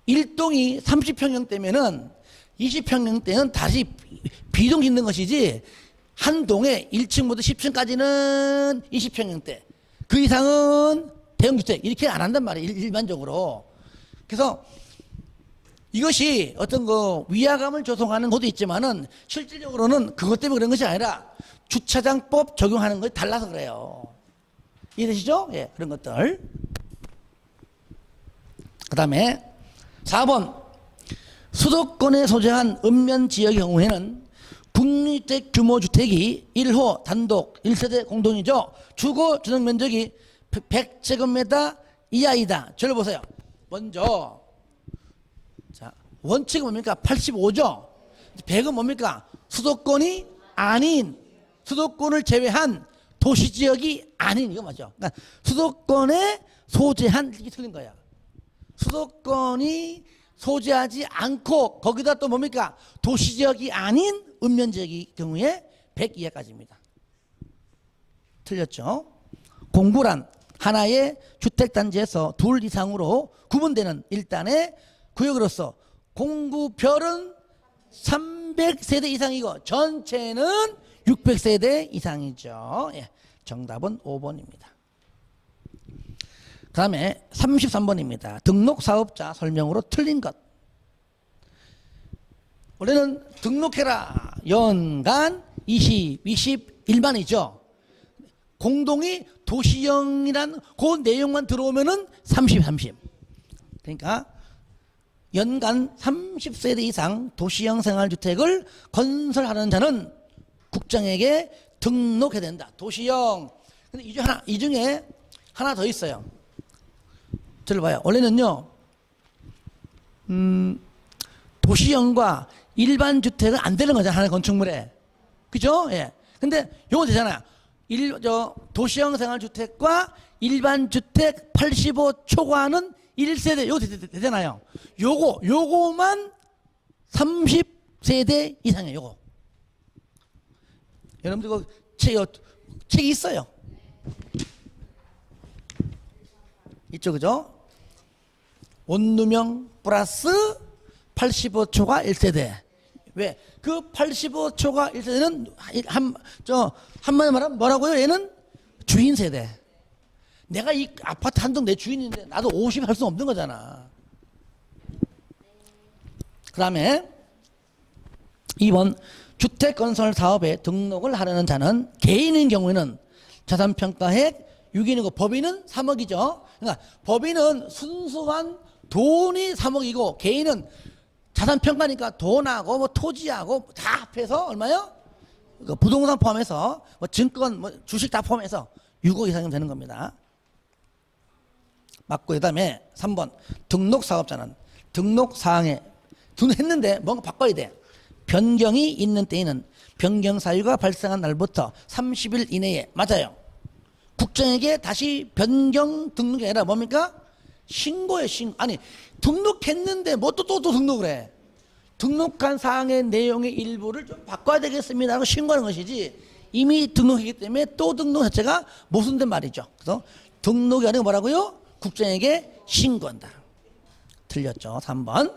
1동이 30평형대면은 20평형대는 다시 비동 짓는 것이지 한 동에 1층부터 10층까지는 20평형대 그 이상은 대형주택 이렇게 안 한단 말이에요. 일반적으로. 그래서 이것이 어떤 그 위화감을 조성하는 것도 있지만은 실질적으로는 그것 때문에 그런 것이 아니라 주차장법 적용하는 것이 달라서 그래요. 이해되시죠? 예, 그런 것들. 그 다음에 4번 수도권에 소재한 읍면 지역의 경우에는 국립주택 규모 주택이 1호 단독 1세대 공동이죠. 주거 주택 면적이 100제곱미터 이하이다. 저를 보세요. 먼저 자, 원칙은 뭡니까? 85죠. 100은 뭡니까? 수도권이 아닌, 수도권을 제외한 도시지역이 아닌, 이거 맞죠? 그러니까 수도권에 소재한, 이게 틀린 거야. 수도권이 소재하지 않고 거기다 또 뭡니까? 도시지역이 아닌 읍면지역의 경우에 100 이하까지입니다. 틀렸죠? 공구란 하나의 주택단지에서 둘 이상으로 구분되는 일단의 구역으로서 공구별은 300세대 이상이고 전체는 600세대 이상이죠. 예, 정답은 5번입니다. 그 다음에 33번입니다. 등록사업자 설명으로 틀린 것. 원래는 등록해라 연간 21만이죠. 공동이 도시형이란 그 내용만 들어오면은 30. 그러니까 연간 30세대 이상 도시형 생활주택을 건설하는 자는 국장에게 등록해야 된다. 도시형. 근데 이 중에 하나 더 있어요. 들어봐요. 원래는요, 도시형과 일반 주택은 안 되는 거잖아요. 하나의 건축물에. 그죠? 예. 근데 요거 되잖아요. 도시형 생활주택과 일반 주택 85 초과하는 1세대 요거 되잖아요. 요거만 30세대 이상이에요. 요거. 여러분들 그 책이 있어요. 있죠, 그죠? 원룸형 플러스 85초가 1세대. 왜? 그 85초가 1세대는 한마디 말하면 뭐라고요? 얘는 주인 세대. 내가 이 아파트 한 동 내 주인인데 나도 50 할 수 없는 거잖아. 그 다음에 2번 주택건설 사업에 등록을 하려는 자는 개인인 경우에는 자산평가액 6인이고 법인은 3억이죠. 그러니까 법인은 순수한 돈이 3억이고 개인은 자산평가니까 돈하고 뭐 토지하고 다 합해서 얼마요? 부동산 포함해서 뭐 증권, 뭐 주식 다 포함해서 6억 이상이면 되는 겁니다. 맞고, 그 다음에 3번 등록사업자는 등록사항에 등록했는데 뭔가 바꿔야 돼. 변경이 있는 때에는 변경 사유가 발생한 날부터 30일 이내에, 맞아요, 국장에게 다시 변경 등록이 아니라 뭡니까? 신고에 아니 등록했는데 뭐 또 등록을 해. 등록한 사항의 내용의 일부를 좀 바꿔야 되겠습니다 하고 신고하는 것이지, 이미 등록했기 때문에 또 등록 자체가 모순된 말이죠. 그래서 등록이 아니고 뭐라고요? 국장에게 신고한다. 틀렸죠. 3번.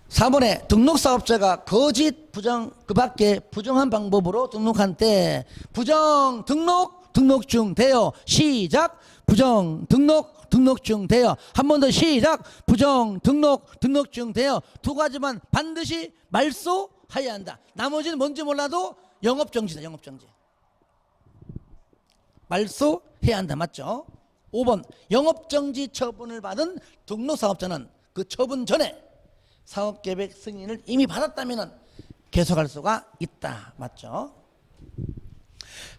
4번에 등록사업자가 거짓 부정 그 밖에 부정한 방법으로 등록한 때 부정 등록 중 되어 시작. 부정 등록 중 되어. 한 번 더 시작. 부정 등록 중 되어. 두 가지만 반드시 말소해야 한다. 나머지는 뭔지 몰라도 영업정지다. 영업정지. 말소해야 한다. 맞죠? 5번 영업정지 처분을 받은 등록사업자는 그 처분 전에 사업계획 승인을 이미 받았다면 계속할 수가 있다. 맞죠?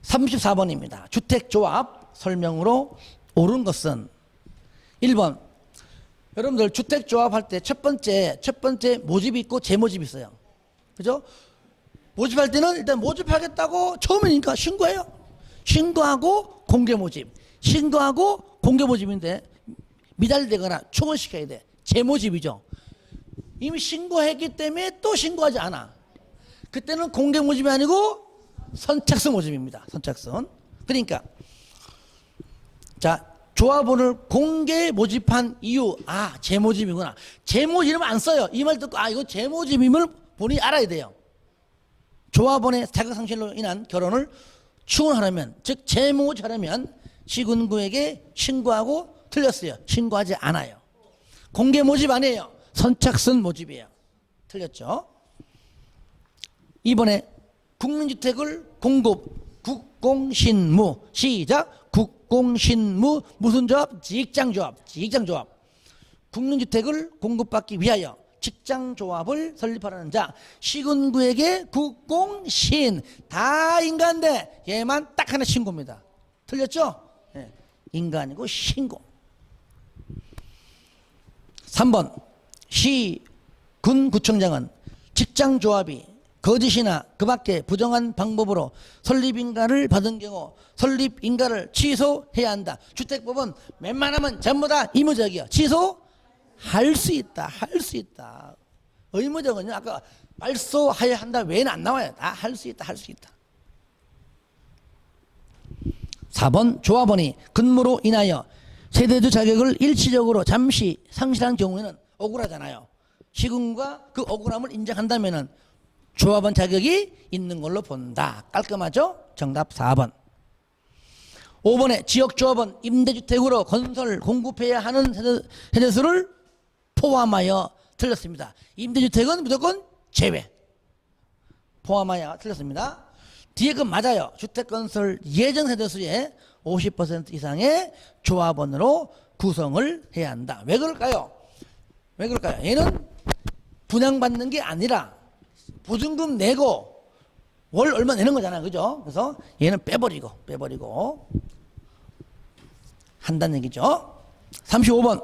34번입니다. 주택조합 설명으로 옳은 것은 1번. 여러분들 주택조합 할 때 첫 번째 모집이 있고 재모집이 있어요. 그죠? 모집할 때는 일단 모집하겠다고 처음이니까 신고해요. 신고하고 공개모집. 신고하고 공개모집인데 미달되거나 초과시켜야 돼. 재모집이죠. 이미 신고했기 때문에 또 신고하지 않아. 그때는 공개모집이 아니고 선착순 모집입니다. 선착순. 그러니까 자, 조합원을 공개 모집한 이유, 재모집이구나. 재모집이면 안 써요. 이 말 듣고 이거 재모집임을 본인이 알아야 돼요. 조합원의 자격상실로 인한 결혼을 추원하려면, 즉 재모집하려면 시군구에게 신고하고, 틀렸어요. 신고하지 않아요. 공개 모집 아니에요. 선착순 모집이에요. 틀렸죠? 이번에 국민주택을 공급, 국공신무. 시작. 국공신무. 무슨 조합? 직장조합. 직장조합. 국민주택을 공급받기 위하여 직장조합을 설립하라는 자. 시군구에게 국공신. 다 인간인데 얘만 딱 하나 신고입니다. 틀렸죠? 네. 인간이고 신고. 3번 시, 군, 구청장은 직장조합이 거짓이나 그 밖에 부정한 방법으로 설립인가를 받은 경우 설립인가를 취소해야 한다. 주택법은 웬만하면 전부 다 의무적이요. 취소할 수 있다. 할 수 있다. 의무적은요. 아까 말소해야 한다 외에는 안 나와요. 다 할 수 있다. 할 수 있다. 4번 조합원이 근무로 인하여 세대주 자격을 일시적으로 잠시 상실한 경우에는 억울하잖아요. 시군과 그 억울함을 인정한다면은 조합원 자격이 있는 걸로 본다. 깔끔하죠? 정답 4번. 5번에 지역조합원 임대주택으로 건설 공급해야 하는 세대수를 포함하여 틀렸습니다. 임대주택은 무조건 제외. 포함하여 틀렸습니다. 뒤에 그 맞아요. 주택건설 예정 세대수의 50% 이상의 조합원으로 구성을 해야 한다. 왜 그럴까요? 왜 그럴까요? 얘는 분양받는 게 아니라 보증금 내고 월 얼마 내는 거잖아요. 그죠? 그래서 얘는 빼버리고 한다는 얘기죠. 35번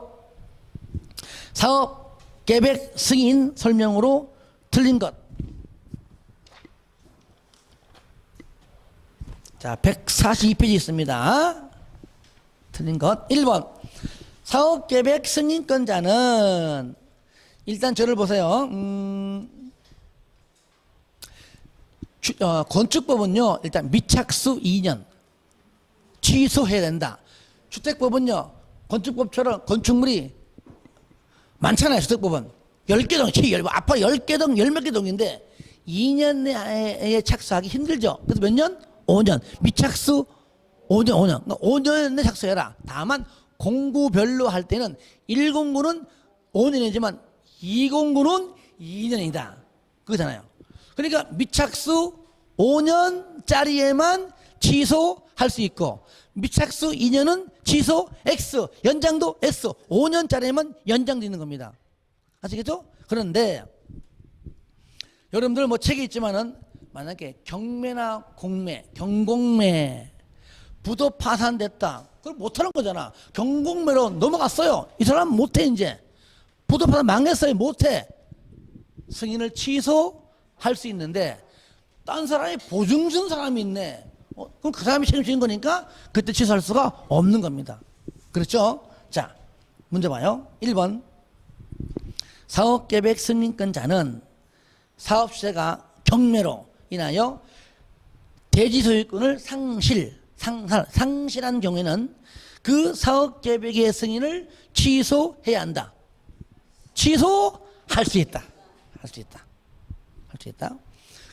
사업 계획 승인 설명으로 틀린 것. 자, 142페이지 있습니다. 틀린 것. 1번 사업 계획 승인권자는 일단 저를 보세요. 건축법은요 일단 미착수 2년 취소해야 된다. 주택법은요 건축법처럼 건축물이 많잖아요. 주택법은 10개 동, 아파 10개 동, 10몇 개 동인데 2년 내에 착수하기 힘들죠. 그래서 몇 년? 5년. 미착수 5년. 그러니까 5년 내에 착수해라. 다만 공구별로 할 때는 1공구는 5년이지만 2공구는 2년이다. 그거잖아요. 그러니까 미착수 5년짜리에만 취소할 수 있고 미착수 2년은 취소 X, 연장도 S, 5년짜리에만 연장되는 겁니다. 아시겠죠? 그런데 여러분들 뭐 책에 있지만은 만약에 경매나 공매, 경공매 부도 파산됐다. 그걸 못하는 거잖아. 경공매로 넘어갔어요. 이 사람 못해 이제. 부도 파산 망했어요. 못해. 승인을 취소할 수 있는데 딴 사람이 보증 준 사람이 있네. 그럼 그 사람이 책임지는 거니까 그때 취소할 수가 없는 겁니다. 그렇죠? 자, 문제 봐요. 1번 사업계획 승인권자는 사업주체가 경매로 인하여 대지 소유권을 상실한 경우에는 그 사업계획의 승인을 취소해야 한다. 취소할 수 있다. 할 수 있다.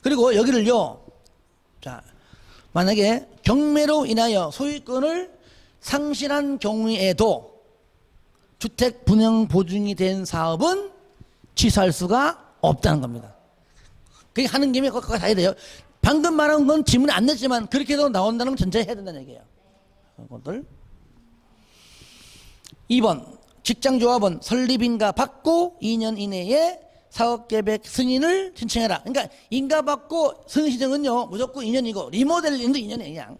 그리고 여기를요. 자, 만약에 경매로 인하여 소유권을 상실한 경우에도 주택 분양 보증이 된 사업은 취소할 수가 없다는 겁니다. 그게 하는 김에 거기까지 다 해야 돼요. 방금 말한 건 지문에 안 냈지만 그렇게도 나온다는 건 전제해야 된다는 얘기예요. 그것들. 2번 직장조합은 설립인가 받고 2년 이내에 사업계획 승인을 신청해라. 그러니까 인가받고 승인 신청은요 무조건 2년이고 리모델링도 2년이에요. 그냥.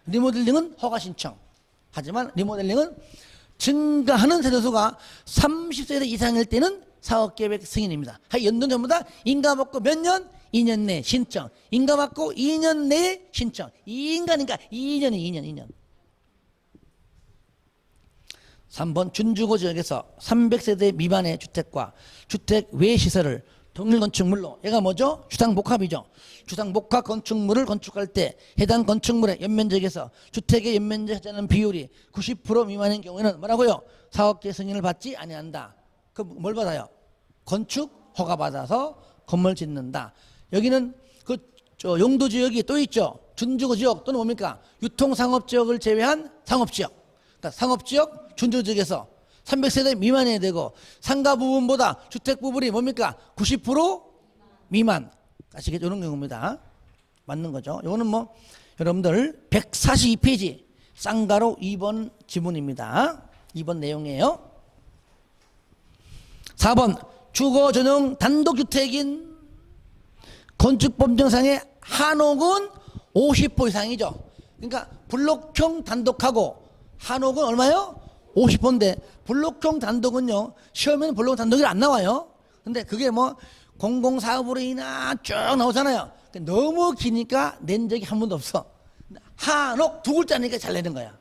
리모델링은 허가 신청. 하지만 리모델링은 증가하는 세대수가 30세대 이상일 때는 사업계획 승인입니다. 연동 전부 다 인가받고 몇 년? 2년 내 신청. 인가받고 2년 내에 신청. 이 인가니까 2년. 3번 준주거 지역에서 300세대 미만의 주택과 주택 외 시설을 동일 건축물로, 얘가 뭐죠? 주상복합이죠. 주상복합 건축물을 건축할 때 해당 건축물의 연면적에서 주택의 연면적 하자는 비율이 90% 미만인 경우에는 뭐라고요? 사업계 승인을 받지 아니한다. 그 뭘 받아요? 건축 허가 받아서 건물 짓는다. 여기는 그 용도 지역이 또 있죠. 준주거 지역 또는 뭡니까? 유통상업지역을 제외한 상업지역. 그러니까 상업지역, 준주거 지역에서 300세대 미만이어야 되고 상가 부분보다 주택 부분이 뭡니까? 90% 미만. 아시겠죠? 이런 경우입니다. 맞는 거죠. 이거는 뭐 여러분들 142페이지 쌍가로 2번 지문입니다. 2번 내용이에요. 4번 주거 전용 단독주택인 건축법정상의 한옥은 50% 이상이죠. 그러니까 블록형 단독하고 한옥은 얼마요? 50%인데 블록형 단독은요 시험에는 블록 단독이 안 나와요. 근데 그게 뭐 공공사업으로 인하 쭉 나오잖아요. 너무 기니까 낸 적이 한 번도 없어. 한옥 두 글자니까 잘 내는 거야.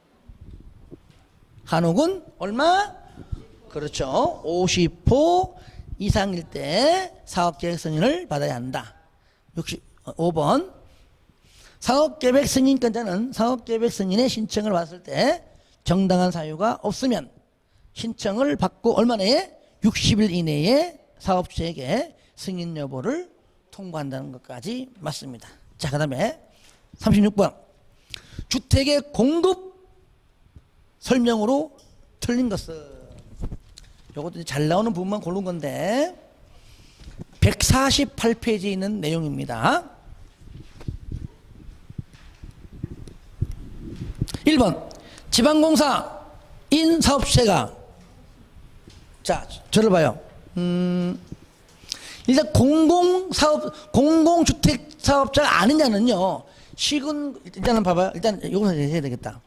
한옥은 얼마? 그렇죠. 50% 이상일 때 사업계획 승인을 받아야 한다. 65번 사업계획 승인권자는 사업계획 승인의 신청을 받았을 때 정당한 사유가 없으면 신청을 받고 얼마 내에? 60일 이내에 사업주에게 승인 여부를 통보한다는 것까지 맞습니다. 자, 그 다음에 36번 주택의 공급 설명으로 틀린 것은 이것도 잘 나오는 부분만 고른 건데 148페이지에 있는 내용입니다. 1번 지방공사 인사업체가 자 저를 봐요. 일단 공공주택 사업자가 아니냐는요 시군 일단은 봐봐요. 일단 이거는 해야 되겠다.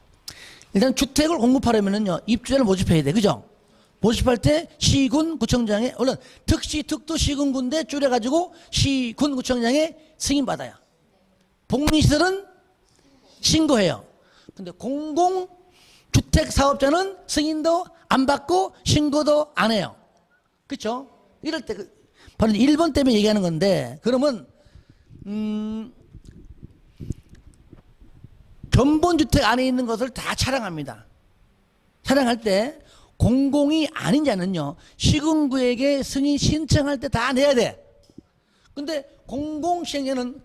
일단 주택을 공급하려면은요 입주자를 모집해야 돼. 그죠? 모집할 때 시군 구청장의 물론 특시 특도 시군군대 줄여가지고 시군 구청장의 승인 받아요. 복리시설은 신고해요. 근데 공공주택 사업자는 승인도 안 받고 신고도 안 해요. 그렇죠? 이럴 때 바로 1번 때문에 얘기하는 건데 그러면 견본주택 안에 있는 것을 다 촬영합니다. 촬영할 때 공공이 아닌 자는요 시군구에게 승인 신청할 때 다 내야 돼. 근데 공공시행에는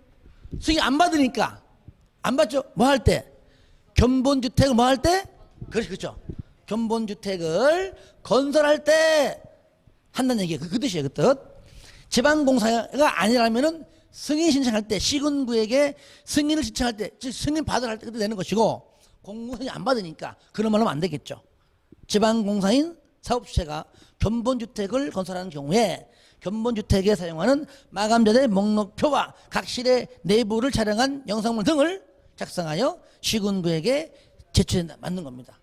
승인 안 받으니까 안 받죠. 뭐 할 때? 견본주택을 뭐 할 때? 그렇죠. 견본주택을 건설할 때 한다는 얘기예요. 그 뜻이에요. 그 뜻. 지방공사가 아니라면은 승인 신청할 때 시군구에게 승인을 신청할 때 즉 승인 받으러 할 때 그때 내는 것이고 공공승인 안 받으니까 그런 말 하면 안 되겠죠. 지방공사인 사업주체가 견본주택을 건설하는 경우에 견본주택에 사용하는 마감자재 목록표와 각 실의 내부를 촬영한 영상물 등을 작성하여 시군구에게 제출된다. 맞는 겁니다.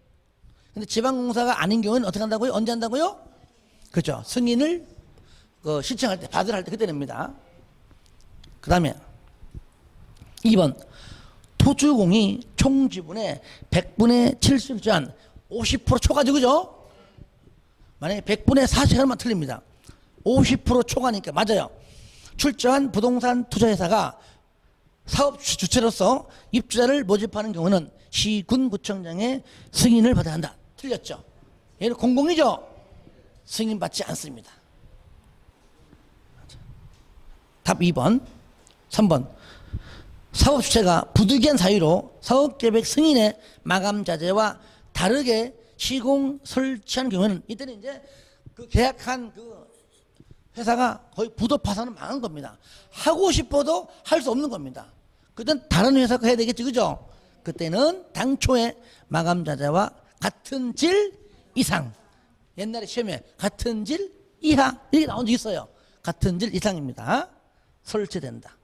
근데 지방공사가 아닌 경우는 어떻게 한다고요? 언제 한다고요? 그렇죠. 승인을 신청할 때 받으러 할 때 그때 냅니다. 그 다음에 2번 토주공이 총지분의 100분의 7을 제한 50% 초과죠. 그죠? 만약에 100분의 40하면 틀립니다. 50% 초과니까 맞아요. 출저한 부동산 투자회사가 사업 주체로서 입주자를 모집하는 경우는 시군구청장의 승인을 받아야 한다. 틀렸죠? 얘는 공공이죠? 승인받지 않습니다. 답 2번. 3번 사업주체가 부득이한 사유로 사업계획 승인의 마감자재와 다르게 시공 설치한 경우는 이때는 이제 그 계약한 그 회사가 거의 부도 파산은 망한 겁니다. 하고 싶어도 할 수 없는 겁니다. 그땐 다른 회사가 해야 되겠지. 그죠? 그때는 당초에 마감자재와 같은 질 이상 옛날에 시험에 같은 질 이하 이렇게 나온 적 있어요. 같은 질 이상입니다. 설치된다.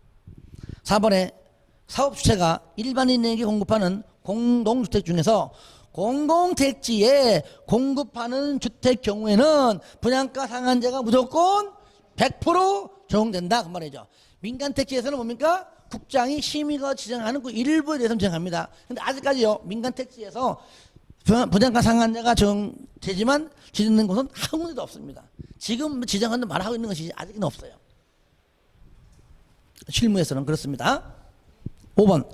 4번에 사업주체가 일반인에게 공급하는 공동주택 중에서 공공택지에 공급하는 주택 경우에는 분양가 상한제가 무조건 100% 적용된다. 그 말이죠. 민간택지에서는 뭡니까? 국장이 심의가 지정하는 그 일부에 대해서 지정합니다. 근데 아직까지요 민간택지에서 분양가 상한제가 적용되지만 지정된 곳은 한 군데도 없습니다. 지금 지정하는 말하고 있는 것이 아직은 없어요. 실무에서는 그렇습니다. 5번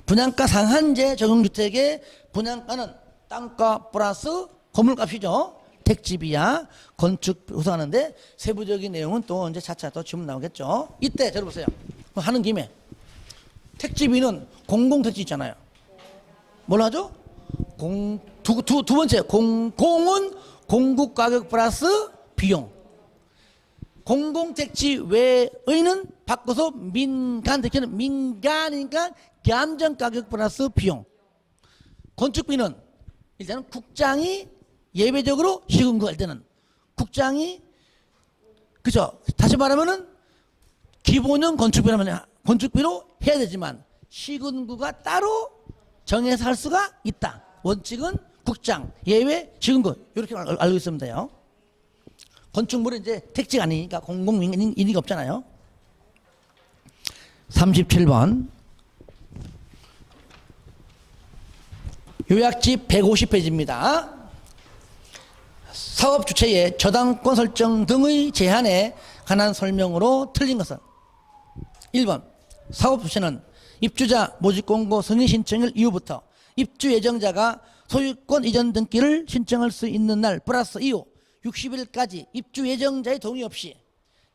분양가 상한제 적용주택의 분양가는 땅가 플러스 건물값이죠. 택지비야 건축 구성하는데 세부적인 내용은 또 언제 차차 또 질문 나오겠죠. 이때 들어보세요. 하는 김에 택지비는 공공택지 있잖아요. 뭘 하죠? 두 번째 공공은 공급가격 플러스 비용. 공공택지 외의는 바꿔서 민간택지는 민간이니까 감정가격 플러스 비용. 건축비는 일단은 국장이 예외적으로 시군구할 때는 국장이 그죠. 다시 말하면은 기본형 건축비라면 건축비로 해야 되지만 시군구가 따로 정해서 할 수가 있다. 원칙은 국장, 예외, 시군구 이렇게 알고 있으면 돼요. 건축물은 이제 택지가 아니니까 공공인이가 없잖아요. 37번 요약집 150페이지입니다. 사업 주체의 저당권 설정 등의 제한에 관한 설명으로 틀린 것은 1번 사업 주체는 입주자 모집 공고 승인 신청일 이후부터 입주 예정자가 소유권 이전 등기를 신청할 수 있는 날 플러스 이후 60일까지 입주 예정자의 동의 없이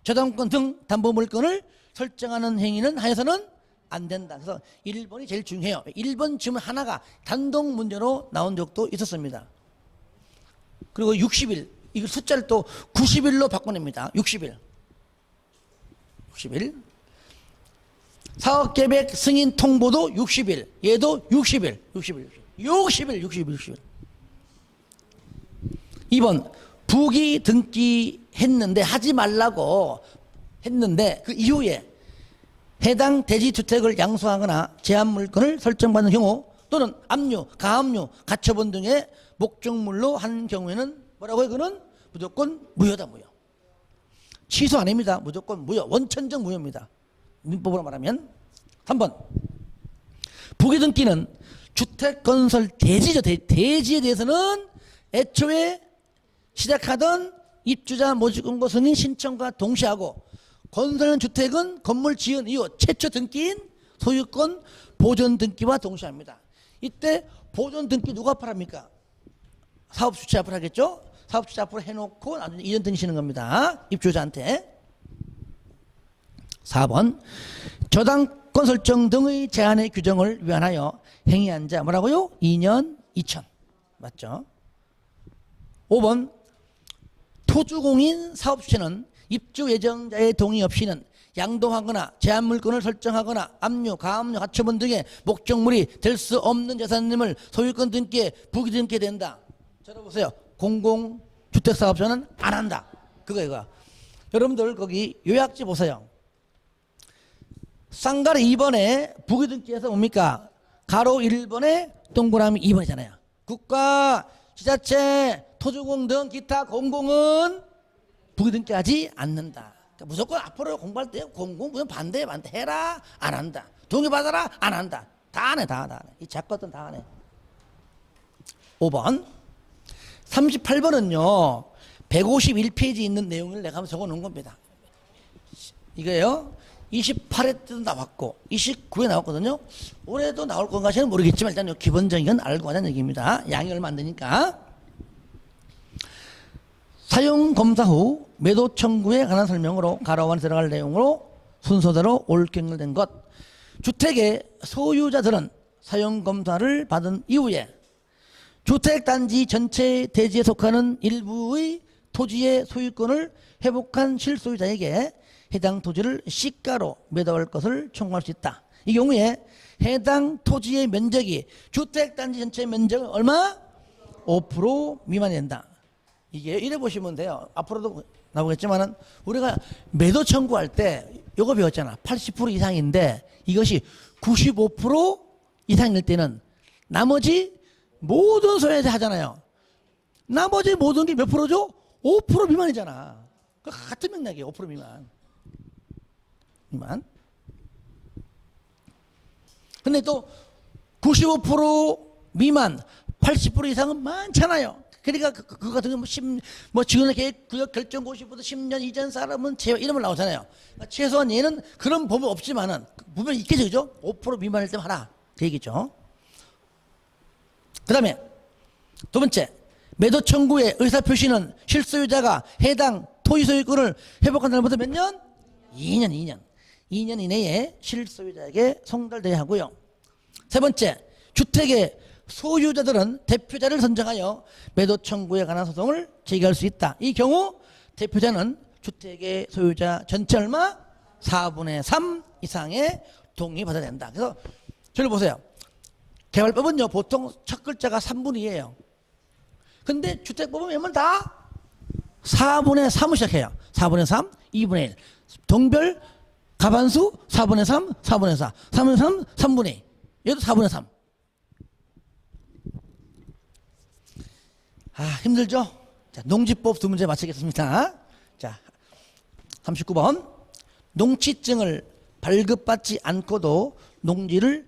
저당권 등 담보물건을 설정하는 행위는 하여서는 안 된다. 그래서 1번이 제일 중요해요. 1번 질문 하나가 단독 문제로 나온 적도 있었습니다. 그리고 60일, 이거 숫자를 또 90일로 바꿔냅니다. 60일. 사업계획 승인 통보도 60일. 얘도 60일. 60일. 2번, 부기 등기했는데 하지 말라고 했는데 그 이후에 해당 대지주택을 양수하거나 제한물건을 설정받는 경우 또는 압류, 가압류, 가처분 등의 목적물로 한 경우에는 뭐라고요? 그는 무조건 무효다. 무효. 취소 아닙니다. 무조건 무효. 원천적 무효입니다. 민법으로 말하면. 3번 부기등기는 주택건설 대지죠. 대지에 대해서는 애초에 시작하던 입주자 모집공고 승인 신청과 동시하고 건설한 주택은 건물 지은 이후 최초 등기인 소유권 보존 등기와 동시합니다. 이때 보존 등기 누가 앞으로 합니까? 사업주체 앞으로 하겠죠? 사업주체 앞으로 해놓고 나중에 이전 등기시는 겁니다. 입주자한테. 4번 저당권 설정 등의 제한의 규정을 위반하여 행위한 자 뭐라고요? 2년 2천. 맞죠? 5번 토주공인 사업주체는 입주 예정자의 동의 없이는 양도하거나 제한물건을 설정하거나 압류, 가압류, 가처분 등의 목적물이 될 수 없는 재산임을 소유권 등기에 부기등기해야 된다. 들어보세요. 공공주택사업자는 안 한다. 그거. 여러분들 거기 요약지 보세요. 쌍가리 2번에 부기등기해서 뭡니까? 가로 1번에 동그라미 2번이잖아요. 국가, 지자체, 토주공 등 기타 공공은 부기등기하지 않는다. 그러니까 무조건 앞으로 공부할 때 공공 무슨 반대 해라 안 한다. 동의받아라 안 한다. 다 안 해. 이 작것은 다 안 해. 5번 38번은요 151페이지 있는 내용을 내가 한번 적어놓은 겁니다. 이거요 28회 때도 나왔고 29회 나왔거든요. 올해도 나올 건가시는 모르겠지만 일단 기본적인 건 알고 하자는 얘기입니다. 양이 얼마 안 되니까. 사용검사 후 매도 청구에 관한 설명으로 가로원 들어갈 내용으로 순서대로 옳게된 것. 주택의 소유자들은 사용검사를 받은 이후에 주택단지 전체 대지에 속하는 일부의 토지의 소유권을 회복한 실소유자에게 해당 토지를 시가로 매도할 것을 청구할 수 있다. 이 경우에 해당 토지의 면적이 주택단지 전체 면적은 얼마? 5% 미만이 된다. 이게 이래 보시면 돼요. 앞으로도 나오겠지만은 우리가 매도 청구할 때 요거 배웠잖아. 80% 이상인데 이것이 95% 이상일 때는 나머지 모든 소유자 하잖아요. 나머지 모든 게 몇 프로죠? 5% 미만이잖아. 같은 맥락이에요. 5% 미만. 근데 또 95% 미만, 80% 이상은 많잖아요. 그러니까 그거 같은 경우 뭐 지원의 계획 구역 결정 고시부터 10년 이전 사람은 제외 이름을 나오잖아요. 그러니까 최소한 얘는 그런 법은 없지만은 분명히 있겠죠, 그죠? 5% 미만일 때만 하라. 그 얘기죠. 그 다음에 두 번째, 매도 청구의 의사표시는 실소유자가 해당 토지 소유권을 회복한 날부터 몇 년? 2년 이내에 실소유자에게 송달되어야 하고요. 세 번째, 주택의 소유자들은 대표자를 선정하여 매도 청구에 관한 소송을 제기할 수 있다. 이 경우 대표자는 주택의 소유자 전체 얼마? 4분의 3 이상의 동의 받아야 된다. 그래서 저를 보세요. 개발법은요 보통 첫 글자가 3분이에요. 근데 주택법은 웬만 다 4분의 3으로 시작해요. 4분의 3, 2분의 1. 동별 가반수 4분의 3, 4분의 4, 4분의 3, 3분의 2. 얘도 4분의 3. 아, 힘들죠? 자, 농지법 두 문제 마치겠습니다. 자, 39번. 농취증을 발급받지 않고도 농지를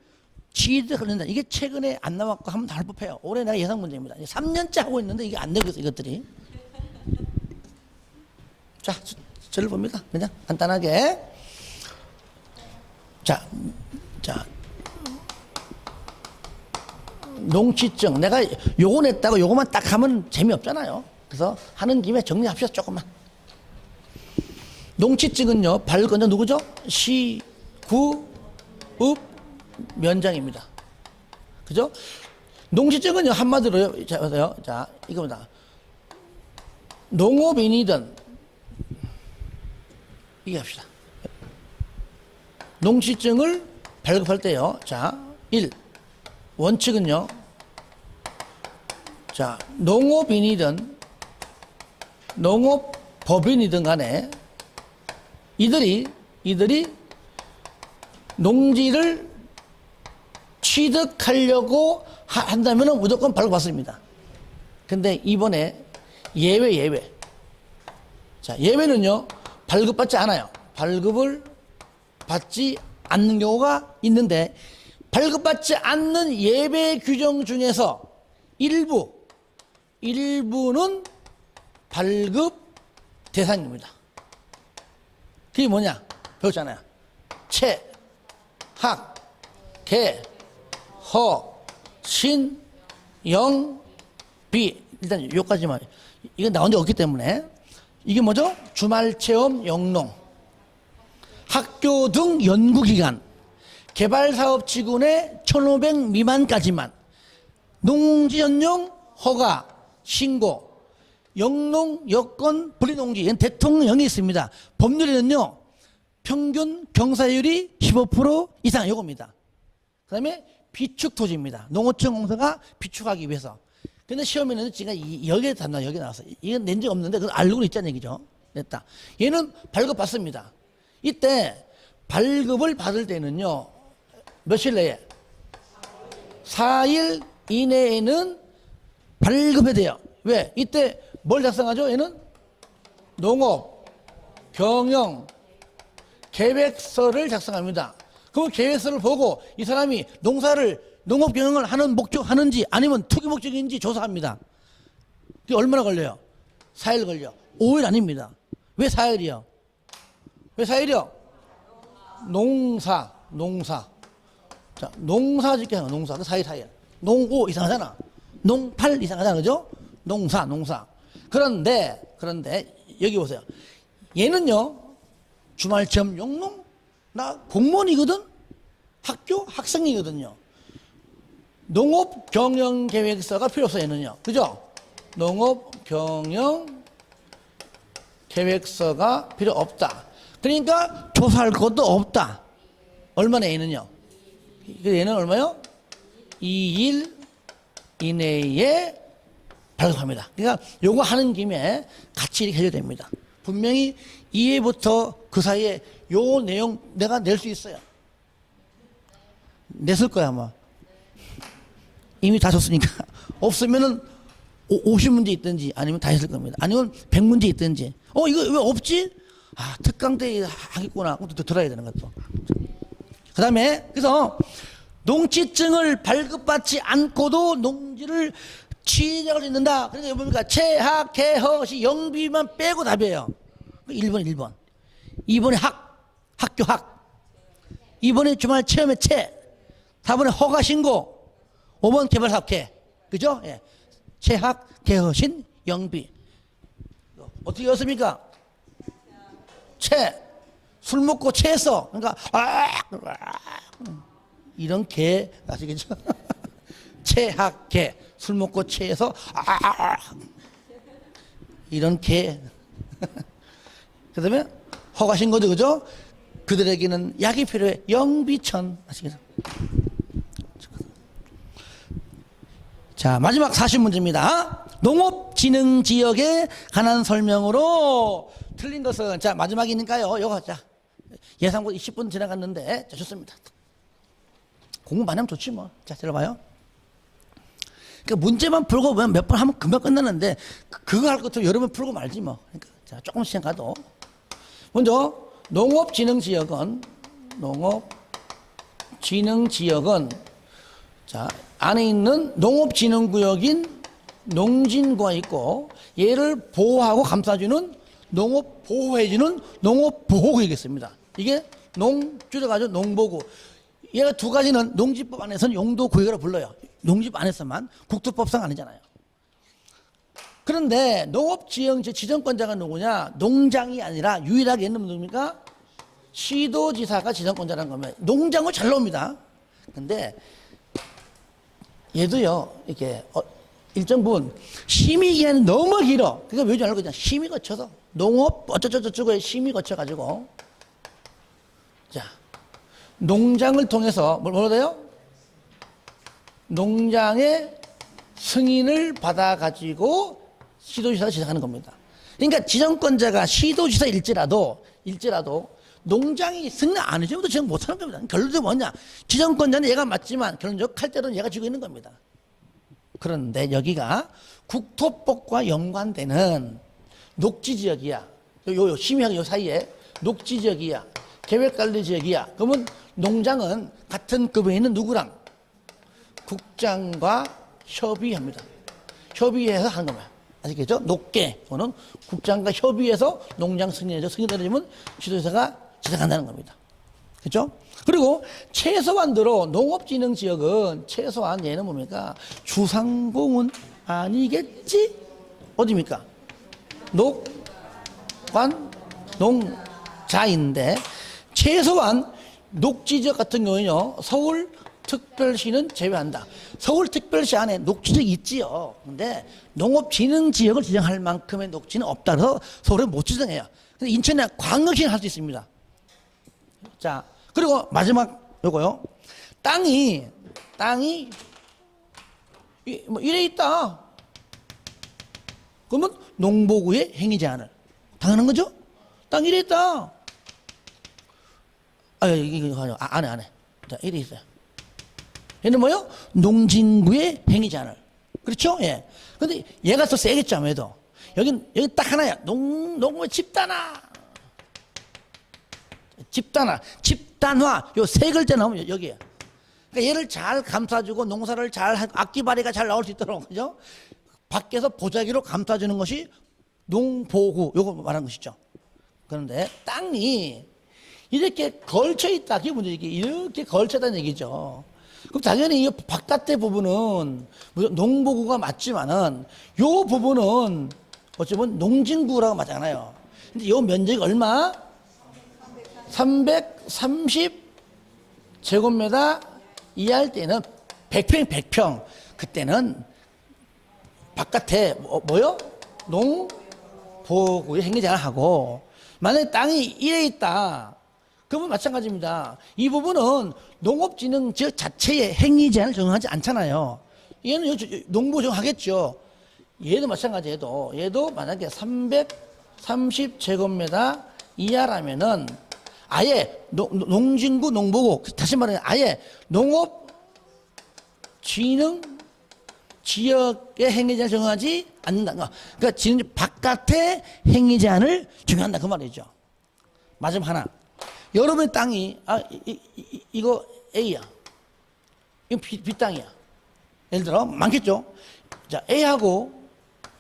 취득하는다. 이게 최근에 안 나왔고 하면 다 할 법해요. 올해 내가 예상 문제입니다. 3년째 하고 있는데 이게 안 되고 있어, 이것들이. 자, 저를 봅니다. 그냥 간단하게. 자, 농취증. 내가 요거 냈다고 요거만 딱 하면 재미없잖아요. 그래서 하는 김에 정리합시다, 조금만. 농취증은요, 발급자 누구죠? 시, 구, 읍, 면장입니다. 그죠? 농취증은요, 한마디로요, 자, 보세요. 자, 이겁니다. 농업인이든, 이게 합시다. 농취증을 발급할 때요, 자, 1. 원칙은요, 자, 농업인이든, 농업법인이든 간에, 이들이 농지를 취득하려고 한다면 무조건 발급받습니다. 근데 이번에 예외. 자, 예외는요, 발급받지 않아요. 발급을 받지 않는 경우가 있는데, 발급받지 않는 예외 규정 중에서 일부는 발급 대상입니다. 그게 뭐냐? 배웠잖아요. 채, 학, 개, 허, 신, 영, 비. 일단 여기까지만. 이건 나온 데 없기 때문에. 이게 뭐죠? 주말체험 영농, 학교 등 연구기관, 개발사업지구내 1,500 미만까지만 농지 전용 허가, 신고, 영농, 여건, 분리농지, 이건 대통령이 있습니다. 법률에는요, 평균 경사율이 15% 이상 요겁니다. 그 다음에 비축토지입니다. 농어촌 공사가 비축하기 위해서. 근데 시험에는 지금 여기에 단나 여기 나왔어. 이건 낸 적 없는데 그걸 알고는 있다는 얘기죠. 냈다. 얘는 발급받습니다. 이때 발급을 받을 때는요, 며칠 내에? 4일 이내에는 발급해야 돼요. 왜? 이때 뭘 작성하죠? 얘는 농업, 경영, 계획서를 작성합니다. 그 계획서를 보고 이 사람이 농업 경영을 하는 하는지 아니면 투기 목적인지 조사합니다. 그게 얼마나 걸려요? 4일 걸려. 5일 아닙니다. 왜 4일이요? 왜 4일이요? 농사. 자, 농사 짓게 하는 농사. 그 4일. 농5 이상하잖아. 농8 이상하잖아. 그죠? 농사. 그런데, 여기 보세요. 얘는요, 주말체험 영농? 나 공무원이거든? 학생이거든요. 농업 경영 계획서가 필요 없어, 얘는요. 그죠? 농업 경영 계획서가 필요 없다. 그러니까 조사할 것도 없다. 얼마나 얘는요? 얘는 얼마요? 2일 이내에 발급합니다. 그러니까 요거 하는 김에 같이 이렇게 해줘야 됩니다. 분명히 2회부터 그 사이에 요 내용 내가 낼 수 있어요. 냈을 거야, 아마. 이미 다 줬으니까. 없으면은 50문제 있든지 아니면 다 했을 겁니다. 아니면 100문제 있든지. 이거 왜 없지? 아, 특강 때 하겠구나. 그것도 들어야 되는 것도. 그 다음에, 그래서 농취증을 발급받지 않고도 농지를 취득할 수 있는다. 그러니까 뭡니까? 채학, 개허, 시, 영비만 빼고 답이에요. 1번. 2번에 학교 학. 2번에 주말 체험의 채. 4번에 허가 신고. 5번 개발사업 개. 그죠? 예. 채학, 개허, 신, 영비. 어떻게 였습니까? 채. 술 먹고 채했어. 그러니까, 이런 개, 아시겠죠? 채. 체학계. 술 먹고 체해서 이런 개. 그 다음에 허가신 거죠, 그죠? 그들에게는 약이 필요해. 영비천. 아시겠어요? 자, 마지막 40문제입니다. 농업진흥지역에 관한 설명으로 틀린 것은, 자, 마지막이니까요. 요거, 자, 예상보다 20분 지나갔는데, 자, 좋습니다. 공부 많이 하면 좋지, 뭐. 자, 들어봐요. 그러니까 문제만 풀고 몇 번 하면 금방 끝나는데, 그거 할 것도 여러 번 풀고 말지, 뭐. 그러니까, 자, 조금씩 가도. 먼저, 농업진흥지역은, 자, 안에 있는 농업진흥구역인 농진구가 있고, 얘를 보호하고 감싸주는 농업보호해주는 농업보호구역이겠습니다. 이게 줄여가지고 농보구. 얘가 두 가지는 농지법 안에서는 용도구역이라고 불러요. 농지법 안에서만. 국토법상 아니잖아요. 그런데 농업지형제 지정권자가 누구냐? 농장이 아니라 유일하게 있는 분 누굽니까? 시도지사가 지정권자라는 겁니다. 농장은 잘 나옵니다. 근데 얘도요, 이렇게 일정 부분 심의 기간이 너무 길어. 그러니까 왜 줄 알고 그냥 심의 거쳐서 농업 어쩌고저쩌고에 심의 거쳐가지고, 자, 농장을 통해서 뭐라 해요? 농장의 승인을 받아가지고 시도지사가 지정하는 겁니다. 그러니까 지정권자가 시도지사일지라도 농장이 승인 안 해주면 지정 못하는 겁니다. 결론은 뭐냐? 지정권자는 얘가 맞지만 결론적으로 칼자루는 얘가 쥐고 있는 겁니다. 그런데 여기가 국토법과 연관되는 녹지지역이야. 요 심의하고 요 사이에 녹지지역이야. 계획관리지역이야. 그러면 농장은 같은 급에 있는 누구랑? 국장과 협의합니다. 협의해서 하는 거야. 아시겠죠? 높게. 그거는 국장과 협의해서 농장 승인해서 승인 내려주면 지도지사가 지정한다는 겁니다. 그렇죠? 그리고 최소한대로 농업진흥지역은 최소한 얘는 뭡니까? 주상공은 아니겠지? 어디입니까? 농자인데 최소한 녹지지역 같은 경우는요, 서울특별시는 제외한다. 서울특별시 안에 녹지지역이 있지요. 근데 농업진흥지역을 지정할 만큼의 녹지는 없다. 그래서 서울에 못 지정해요. 근데 인천에 광역시는 할 수 있습니다. 자, 그리고 마지막 요거요. 땅이 이래 있다. 그러면 농보구의 행위 제한을 당하는 거죠? 땅 이래 있다. 이거 안 해. 자, 이래 있어요. 얘는 뭐요? 농진구의 행위 제한을. 그렇죠? 예. 근데 얘가 더 세겠죠, 아무래도. 여기 딱 하나야. 농의 집단화. 요 세 글자 나오면 여기에. 그러니까 얘를 잘 감싸주고 농사를 잘 악기발이가 잘 나올 수 있도록, 그죠? 밖에서 보자기로 감싸주는 것이 농보구, 요거 말하는 것이죠. 그런데 땅이 이렇게 걸쳐 있다. 그게 문제지. 이렇게 걸쳐 있다는 얘기죠. 그럼 당연히 이 바깥의 부분은 농보구가 맞지만은 요 부분은 어쩌면 농진구라고 맞잖아요. 근데 요 면적이 얼마? 330제곱미터 이하일 때는 100평. 그때는 바깥에 뭐요? 농보구의 행위 제한을 하고, 만약에 땅이 이래 있다. 그러면 마찬가지입니다. 이 부분은 농업진흥지역 자체의 행위 제한을 적용하지 않잖아요. 얘는 농보 적용하겠죠. 얘도 마찬가지예요. 얘도 만약에 330제곱미터 이하라면은 아예 농진구 농보구, 다시 말하면 아예 농업진흥 지역의 행위 제한을 적용하지 않는다. 그러니까 지금 바깥의 행위 제한을 적용한다 그 말이죠. 마지막 하나. 여러분의 땅이 이거 A야. 이거 B 땅이야. 예를 들어 많겠죠. 자, A하고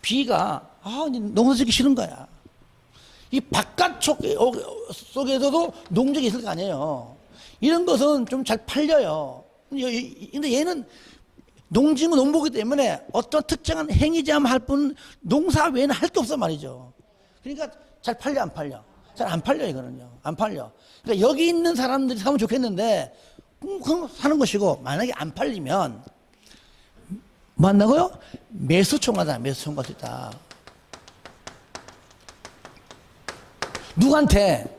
B가 농사 짓기 싫은 거야. 이 바깥 속에서도 농적이 있을 거 아니에요. 이런 것은 좀 잘 팔려요. 근데 얘는 농진구 농보기 때문에 어떤 특정한 행위 제한할 뿐 농사 외에는 할 게 없어 말이죠. 그러니까 잘 팔려 안 팔려? 잘 안 팔려 이거는요. 안 팔려. 그러니까 여기 있는 사람들이 사면 좋겠는데 그럼 사는 것이고, 만약에 안 팔리면 뭐 한다고요? 매수총괄다. 매수총괄 수 있다. 누구한테?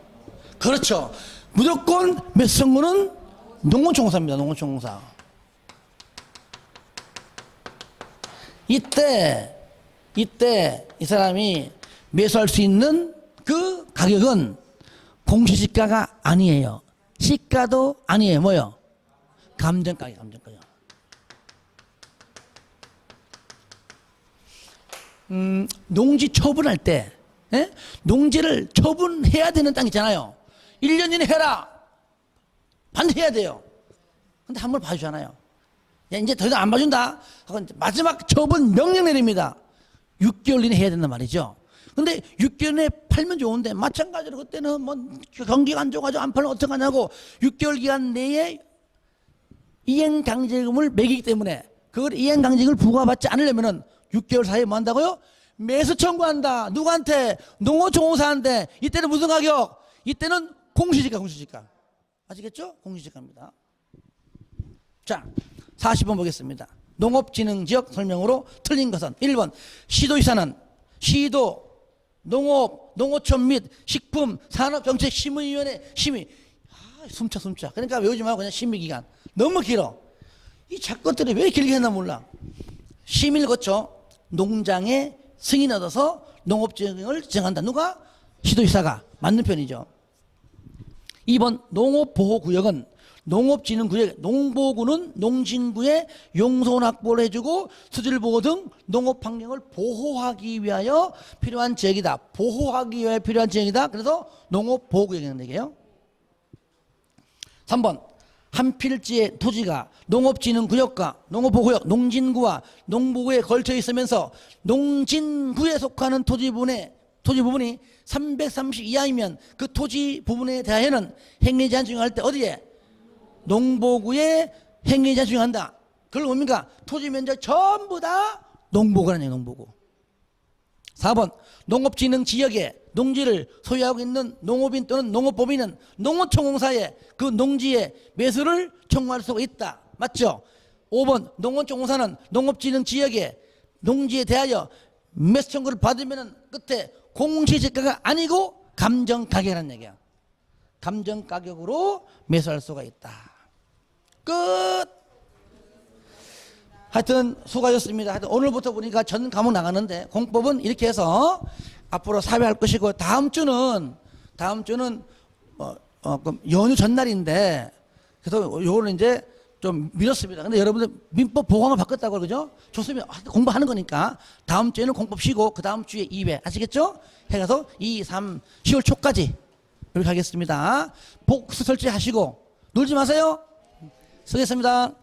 그렇죠. 무조건 매수청구는 농어촌공사입니다. 농어촌공사. 이때 이 사람이 매수할 수 있는 그 가격은 공시지가가 아니에요. 시가도 아니에요. 뭐요? 감정가격, 감정가격. 농지 처분할 때, 예? 농지를 처분해야 되는 땅 있잖아요. 1년 이내 해라. 반드시 해야 돼요. 근데 한 번 봐주잖아요. 야, 이제 더 이상 안 봐준다. 하고 마지막 처분 명령 내립니다. 6개월 이내 해야 된단 말이죠. 근데 6개월 내에 팔면 좋은데 마찬가지로 그때는 뭐 경기가 안 좋아가지고 안 팔면 어떡하냐고 6개월 기간 내에 이행강제금을 매기기 때문에 그걸 이행강제금을 부과받지 않으려면은 6개월 사이에 뭐 한다고요? 매수 청구한다. 누구한테? 농어촌공사한테. 이때는 무슨 가격? 이때는 공시지가, 공시지가. 아시겠죠? 공시지가입니다. 자, 40번 보겠습니다. 농업진흥지역 설명으로 틀린 것은 1번 시도지사는 시도, 농업, 농어촌 및 식품, 산업정책심의위원회 심의. 숨차. 그러니까 외우지 말고 그냥 심의기간. 너무 길어. 이 작것들이 왜 길게 했나 몰라. 심의를 거쳐 농장에 승인 얻어서 농업진흥을 지정한다. 누가? 시도지사가. 맞는 편이죠. 2번 농업보호구역은 농업진흥구역, 농보구는 농진구에 용손 확보를 해주고 수질보호 등 농업환경을 보호하기 위하여 필요한 지역이다. 보호하기 위하여 필요한 지역이다. 그래서 농업보호구역이라는 얘기예요. 3번 한 필지의 토지가 농업진흥구역과 농업보호구역, 농진구와 농보구에 걸쳐 있으면서 농진구에 속하는 토지 부분이 330 이하이면 그 토지 부분에 대하여는 행위 제한 적용할 때 어디에? 농보구에 행위 제한 적용한다. 그걸 뭡니까? 토지 면적 전부 다 농보구라는 얘기예요. 농보구. 4번 농업진흥 지역에 농지를 소유하고 있는 농업인 또는 농업법인은 농어촌공사에 그 농지의 매수를 청구할 수가 있다. 맞죠? 5번 농어촌공사는 농업진흥 지역에 농지에 대하여 매수 청구를 받으면 끝에 공시지가가 아니고 감정가격이라는 얘기야. 감정가격으로 매수할 수가 있다. 끝. 하여튼 수고하셨습니다. 하여튼 오늘부터 보니까 전 과목 나가는데 공법은 이렇게 해서 앞으로 사회할 것이고 다음 주는 연휴 전날인데 그래서 요거는 이제 좀 미뤘습니다. 근데 여러분들 민법 보강을 바꿨다고 그러죠? 좋습니다. 공부하는 거니까 다음 주에는 공법 쉬고 그 다음 주에 2회 아시겠죠? 해가서 2, 3, 10월 초까지 이렇게 하겠습니다. 복수 설치하시고 놀지 마세요. 수고했습니다.